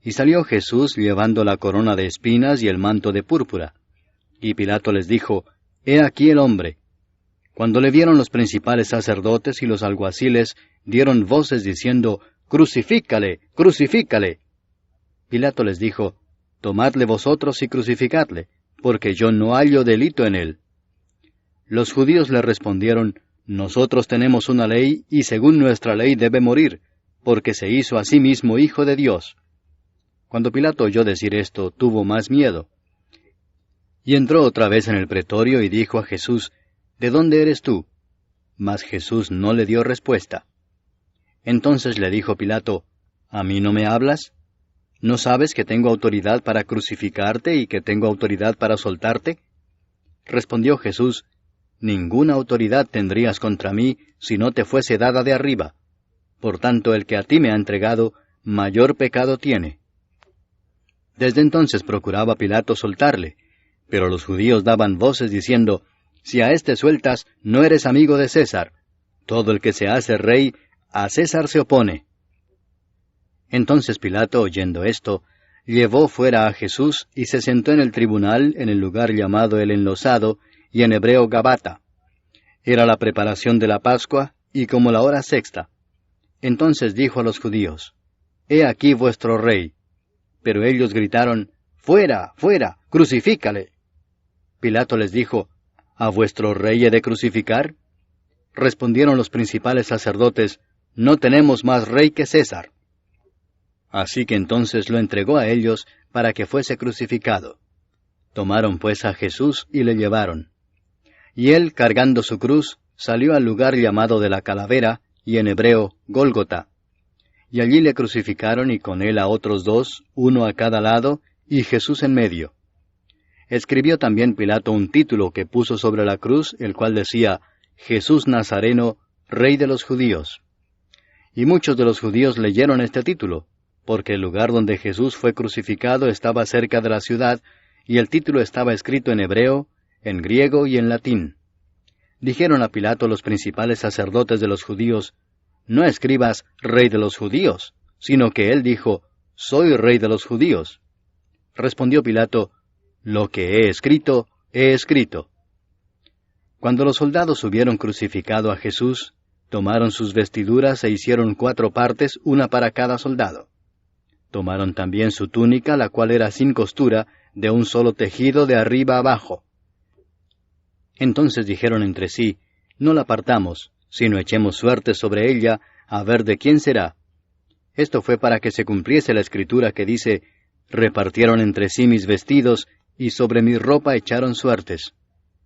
Y salió Jesús llevando la corona de espinas y el manto de púrpura. Y Pilato les dijo, He aquí el hombre. Cuando le vieron los principales sacerdotes y los alguaciles, dieron voces diciendo, Crucifícale, crucifícale. Pilato les dijo, Tomadle vosotros y crucificadle, porque yo no hallo delito en él. Los judíos le respondieron, Nosotros tenemos una ley, y según nuestra ley debe morir, porque se hizo a sí mismo Hijo de Dios. Cuando Pilato oyó decir esto, tuvo más miedo. Y entró otra vez en el pretorio y dijo a Jesús, ¿De dónde eres tú? Mas Jesús no le dio respuesta. Entonces le dijo Pilato, ¿A mí no me hablas? ¿No sabes que tengo autoridad para crucificarte y que tengo autoridad para soltarte? Respondió Jesús, Ninguna autoridad tendrías contra mí si no te fuese dada de arriba. Por tanto, el que a ti me ha entregado, mayor pecado tiene. Desde entonces procuraba Pilato soltarle, pero los judíos daban voces diciendo, Si a éste sueltas, no eres amigo de César. Todo el que se hace rey, a César se opone. Entonces Pilato, oyendo esto, llevó fuera a Jesús y se sentó en el tribunal en el lugar llamado el Enlosado, y en hebreo Gabata. Era la preparación de la Pascua, y como la hora sexta. Entonces dijo a los judíos, He aquí vuestro rey. Pero ellos gritaron, Fuera, fuera, crucifícale. Pilato les dijo, ¿A vuestro rey he de crucificar? Respondieron los principales sacerdotes, No tenemos más rey que César. Así que entonces lo entregó a ellos para que fuese crucificado. Tomaron pues a Jesús y le llevaron. Y él, cargando su cruz, salió al lugar llamado de la Calavera, y en hebreo, Gólgota. Y allí le crucificaron y con él a otros dos, uno a cada lado, y Jesús en medio. Escribió también Pilato un título que puso sobre la cruz, el cual decía, Jesús Nazareno, Rey de los Judíos. Y muchos de los judíos leyeron este título, porque el lugar donde Jesús fue crucificado estaba cerca de la ciudad, y el título estaba escrito en hebreo, en griego y en latín. Dijeron a Pilato los principales sacerdotes de los judíos, no escribas Rey de los Judíos, sino que él dijo, Soy Rey de los Judíos. Respondió Pilato, Lo que he escrito, he escrito. Cuando los soldados hubieron crucificado a Jesús, tomaron sus vestiduras e hicieron 4 partes, una para cada soldado. Tomaron también su túnica, la cual era sin costura, de un solo tejido de arriba abajo. Entonces dijeron entre sí, no la partamos, sino echemos suerte sobre ella, a ver de quién será. Esto fue para que se cumpliese la escritura que dice, repartieron entre sí mis vestidos, y sobre mi ropa echaron suertes.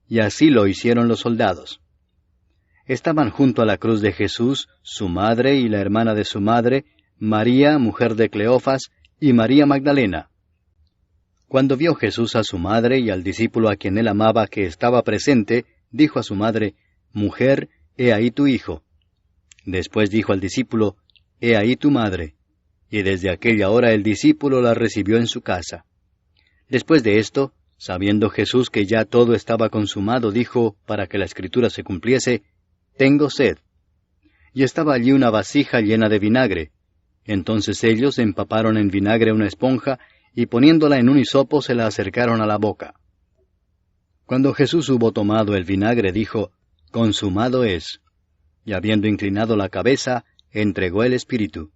Y así lo hicieron los soldados. Estaban junto a la cruz de Jesús, su madre y la hermana de su madre, María, mujer de Cleofas, y María Magdalena. Cuando vio Jesús a su madre y al discípulo a quien él amaba que estaba presente, dijo a su madre, Mujer, he ahí tu hijo. Después dijo al discípulo, He ahí tu madre. Y desde aquella hora el discípulo la recibió en su casa. Después de esto, sabiendo Jesús que ya todo estaba consumado, dijo, para que la escritura se cumpliese, Tengo sed. Y estaba allí una vasija llena de vinagre. Entonces ellos empaparon en vinagre una esponja, y poniéndola en un hisopo se la acercaron a la boca. Cuando Jesús hubo tomado el vinagre, dijo, Consumado es. Y habiendo inclinado la cabeza, entregó el espíritu.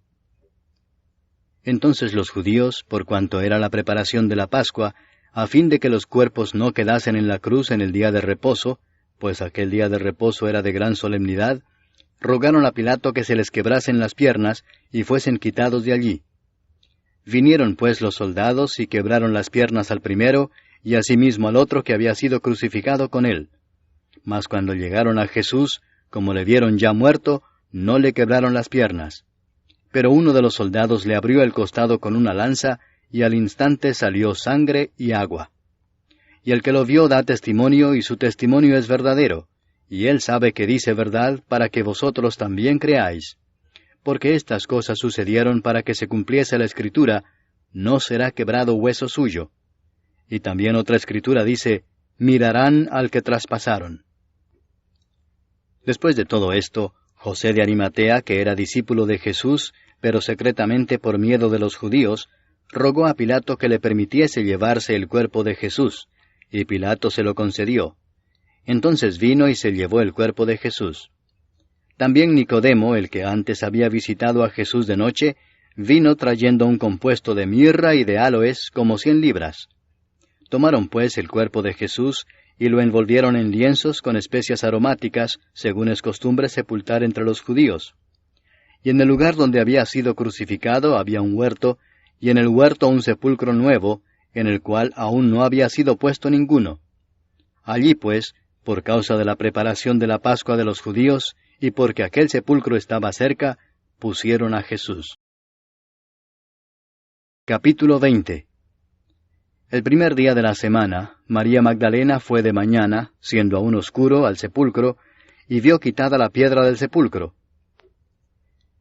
Entonces los judíos, por cuanto era la preparación de la Pascua, a fin de que los cuerpos no quedasen en la cruz en el día de reposo, pues aquel día de reposo era de gran solemnidad, rogaron a Pilato que se les quebrasen las piernas y fuesen quitados de allí. Vinieron pues los soldados y quebraron las piernas al primero, y asimismo al otro que había sido crucificado con él. Mas cuando llegaron a Jesús, como le vieron ya muerto, no le quebraron las piernas. Pero uno de los soldados le abrió el costado con una lanza, y al instante salió sangre y agua. Y el que lo vio da testimonio, y su testimonio es verdadero, y él sabe que dice verdad, para que vosotros también creáis. Porque estas cosas sucedieron para que se cumpliese la escritura, no será quebrado hueso suyo. Y también otra escritura dice, mirarán al que traspasaron. Después de todo esto, José de Arimatea, que era discípulo de Jesús, pero secretamente por miedo de los judíos, rogó a Pilato que le permitiese llevarse el cuerpo de Jesús, y Pilato se lo concedió. Entonces vino y se llevó el cuerpo de Jesús. También Nicodemo, el que antes había visitado a Jesús de noche, vino trayendo un compuesto de mirra y de áloes, como 100 libras. Tomaron pues el cuerpo de Jesús, y lo envolvieron en lienzos con especias aromáticas, según es costumbre sepultar entre los judíos. Y en el lugar donde había sido crucificado había un huerto, y en el huerto un sepulcro nuevo, en el cual aún no había sido puesto ninguno. Allí pues, por causa de la preparación de la Pascua de los judíos, y porque aquel sepulcro estaba cerca, pusieron a Jesús. Capítulo 20. El primer día de la semana, María Magdalena fue de mañana, siendo aún oscuro, al sepulcro, y vio quitada la piedra del sepulcro.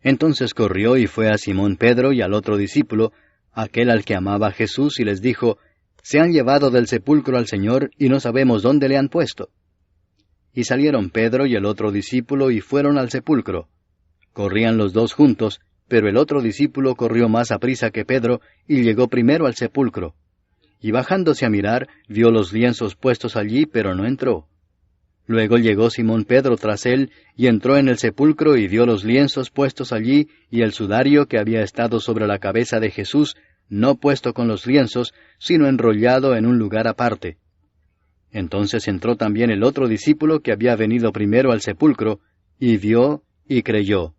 Entonces corrió y fue a Simón Pedro y al otro discípulo, aquel al que amaba a Jesús, y les dijo, Se han llevado del sepulcro al Señor, y no sabemos dónde le han puesto. Y salieron Pedro y el otro discípulo y fueron al sepulcro. Corrían los dos juntos, pero el otro discípulo corrió más aprisa que Pedro, y llegó primero al sepulcro. Y bajándose a mirar, vio los lienzos puestos allí, pero no entró. Luego llegó Simón Pedro tras él, y entró en el sepulcro y vio los lienzos puestos allí, y el sudario que había estado sobre la cabeza de Jesús, no puesto con los lienzos, sino enrollado en un lugar aparte. Entonces entró también el otro discípulo que había venido primero al sepulcro, y vio y creyó,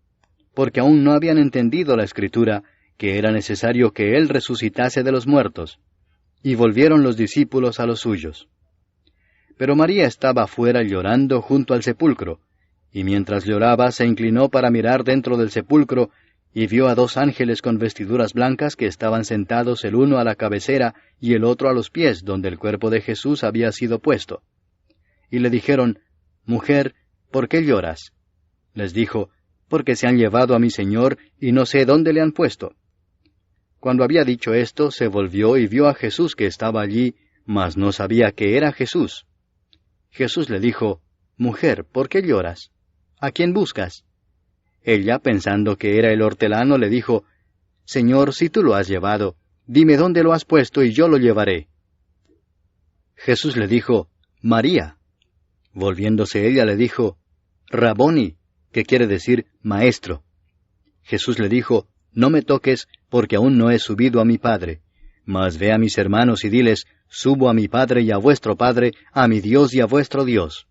porque aún no habían entendido la Escritura, que era necesario que él resucitase de los muertos. Y volvieron los discípulos a los suyos. Pero María estaba afuera llorando junto al sepulcro, y mientras lloraba se inclinó para mirar dentro del sepulcro, y vio a 2 ángeles con vestiduras blancas que estaban sentados el uno a la cabecera y el otro a los pies, donde el cuerpo de Jesús había sido puesto. Y le dijeron, Mujer, ¿por qué lloras? Les dijo, Porque se han llevado a mi Señor, y no sé dónde le han puesto. Cuando había dicho esto, se volvió y vio a Jesús que estaba allí, mas no sabía que era Jesús. Jesús le dijo, Mujer, ¿por qué lloras? ¿A quién buscas? Ella, pensando que era el hortelano, le dijo, Señor, si tú lo has llevado, dime dónde lo has puesto y yo lo llevaré. Jesús le dijo, María. Volviéndose ella le dijo, Raboni, que quiere decir maestro. Jesús le dijo, No me toques, porque aún no he subido a mi Padre. Mas ve a mis hermanos y diles, Subo a mi Padre y a vuestro Padre, a mi Dios y a vuestro Dios.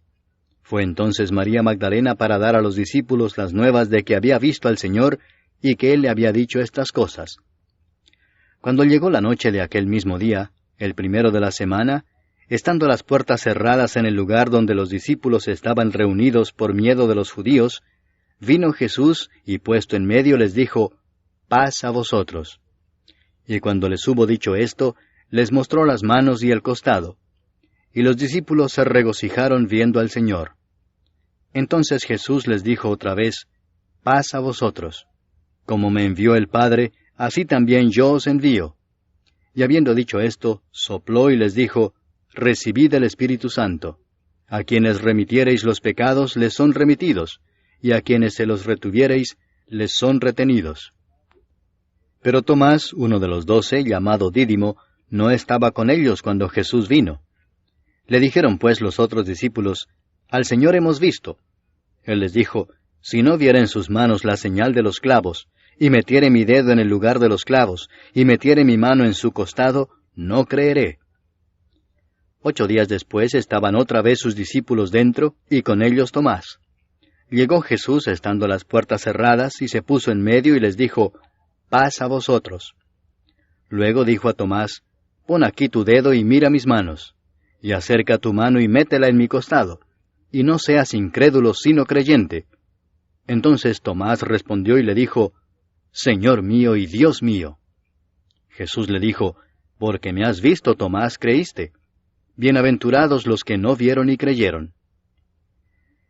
Fue entonces María Magdalena para dar a los discípulos las nuevas de que había visto al Señor, y que Él le había dicho estas cosas. Cuando llegó la noche de aquel mismo día, el primero de la semana, estando las puertas cerradas en el lugar donde los discípulos estaban reunidos por miedo de los judíos, vino Jesús y puesto en medio les dijo, Paz a vosotros. Y cuando les hubo dicho esto, les mostró las manos y el costado. Y los discípulos se regocijaron viendo al Señor. Entonces Jesús les dijo otra vez, Paz a vosotros. Como me envió el Padre, así también yo os envío. Y habiendo dicho esto, sopló y les dijo, Recibid el Espíritu Santo. A quienes remitiereis los pecados les son remitidos, y a quienes se los retuviereis les son retenidos. Pero Tomás, uno de los 12, llamado Dídimo, no estaba con ellos cuando Jesús vino. Le dijeron pues los otros discípulos, Al Señor hemos visto. Él les dijo, Si no viera en sus manos la señal de los clavos, y metiere mi dedo en el lugar de los clavos, y metiere mi mano en su costado, no creeré. 8 días después estaban otra vez sus discípulos dentro, y con ellos Tomás. Llegó Jesús estando las puertas cerradas, y se puso en medio y les dijo, Paz a vosotros. Luego dijo a Tomás, Pon aquí tu dedo y mira mis manos, y acerca tu mano y métela en mi costado, y no seas incrédulo sino creyente. Entonces Tomás respondió y le dijo, Señor mío y Dios mío. Jesús le dijo, Porque me has visto, Tomás, creíste. Bienaventurados los que no vieron y creyeron.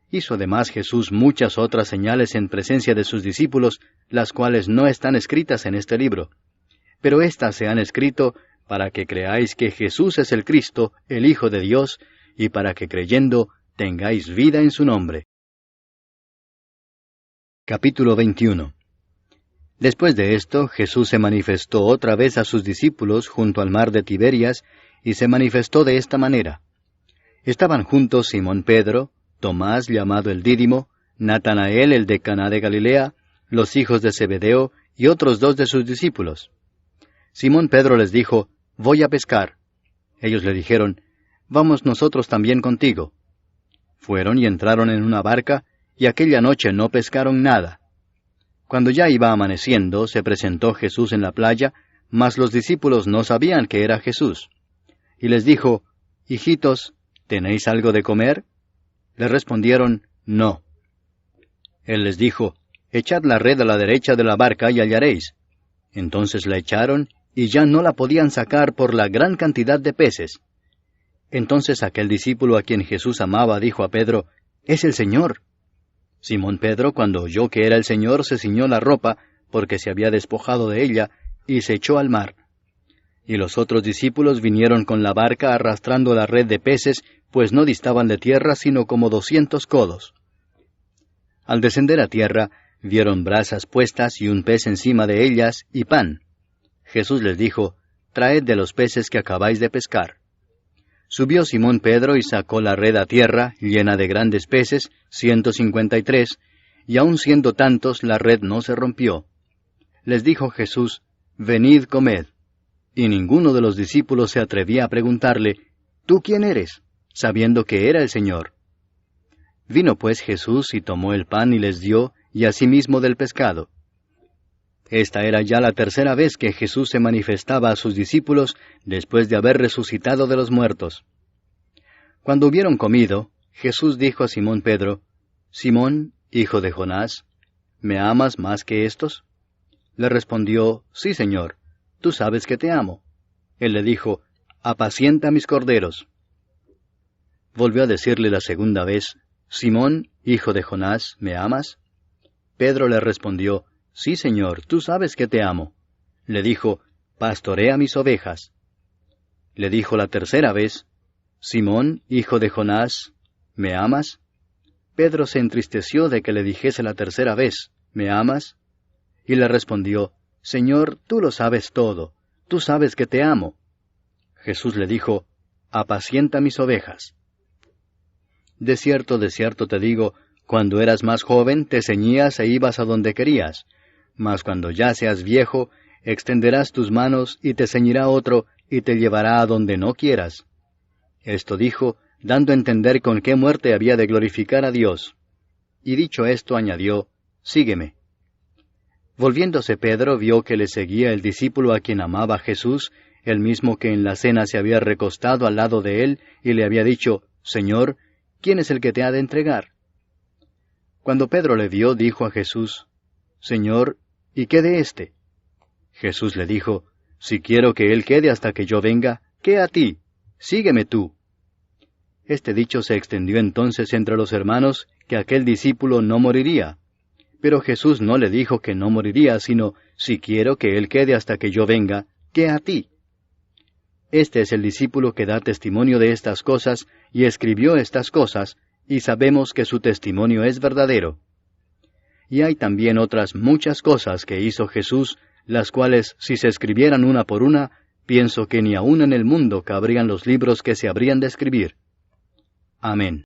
Hizo además Jesús muchas otras señales en presencia de sus discípulos, las cuales no están escritas en este libro. Pero éstas se han escrito para que creáis que Jesús es el Cristo, el Hijo de Dios, y para que creyendo tengáis vida en su nombre. Capítulo 21. Después de esto, Jesús se manifestó otra vez a sus discípulos junto al mar de Tiberias, y se manifestó de esta manera. Estaban juntos Simón Pedro, Tomás llamado el Dídimo, Natanael el de Caná de Galilea, los hijos de Zebedeo, y otros 2 de sus discípulos. Simón Pedro les dijo, Voy a pescar. Ellos le dijeron, Vamos nosotros también contigo. Fueron y entraron en una barca, y aquella noche no pescaron nada. Cuando ya iba amaneciendo, se presentó Jesús en la playa, mas los discípulos no sabían que era Jesús. Y les dijo, Hijitos, ¿tenéis algo de comer? Le respondieron, No. Él les dijo, Echad la red a la derecha de la barca y hallaréis. Entonces la echaron, y ya no la podían sacar por la gran cantidad de peces. Entonces aquel discípulo a quien Jesús amaba dijo a Pedro, Es el Señor. Simón Pedro, cuando oyó que era el Señor, se ciñó la ropa, porque se había despojado de ella, y se echó al mar. Y los otros discípulos vinieron con la barca arrastrando la red de peces, pues no distaban de tierra sino como 200 codos. Al descender a tierra, vieron brasas puestas y un pez encima de ellas, y pan. Jesús les dijo, Traed de los peces que acabáis de pescar. Subió Simón Pedro y sacó la red a tierra, llena de grandes peces, 153, y aun siendo tantos, la red no se rompió. Les dijo Jesús, Venid, comed. Y ninguno de los discípulos se atrevía a preguntarle, ¿Tú quién eres?, sabiendo que era el Señor. Vino pues Jesús y tomó el pan y les dio, y asimismo del pescado. Esta era ya la 3ª vez que Jesús se manifestaba a sus discípulos después de haber resucitado de los muertos. Cuando hubieron comido, Jesús dijo a Simón Pedro, «Simón, hijo de Jonás, ¿me amas más que éstos?» Le respondió, «Sí, Señor, tú sabes que te amo». Él le dijo, «Apacienta mis corderos». Volvió a decirle la segunda vez, «Simón, hijo de Jonás, ¿me amas?» Pedro le respondió, «Sí, Señor, tú sabes que te amo». Le dijo, «Pastorea mis ovejas». Le dijo la tercera vez, «Simón, hijo de Jonás, ¿me amas?» Pedro se entristeció de que le dijese la tercera vez, «¿Me amas?» Y le respondió, «Señor, tú lo sabes todo, tú sabes que te amo». Jesús le dijo, «Apacienta mis ovejas». De cierto te digo, cuando eras más joven te ceñías e ibas a donde querías, mas cuando ya seas viejo, extenderás tus manos y te ceñirá otro y te llevará a donde no quieras. Esto dijo, dando a entender con qué muerte había de glorificar a Dios. Y dicho esto añadió, «Sígueme». Volviéndose Pedro vio que le seguía el discípulo a quien amaba Jesús, el mismo que en la cena se había recostado al lado de él y le había dicho, «Señor, ¿quién es el que te ha de entregar?» Cuando Pedro le vio, dijo a Jesús, «Señor, ¿y qué de éste?» Jesús le dijo, «Si quiero que él quede hasta que yo venga, ¿qué a ti? Sígueme tú». Este dicho se extendió entonces entre los hermanos, que aquel discípulo no moriría. Pero Jesús no le dijo que no moriría, sino, «Si quiero que él quede hasta que yo venga, ¿qué a ti?» Este es el discípulo que da testimonio de estas cosas, y escribió estas cosas, y sabemos que su testimonio es verdadero. Y hay también otras muchas cosas que hizo Jesús, las cuales, si se escribieran una por una, pienso que ni aun en el mundo cabrían los libros que se habrían de escribir. Amén.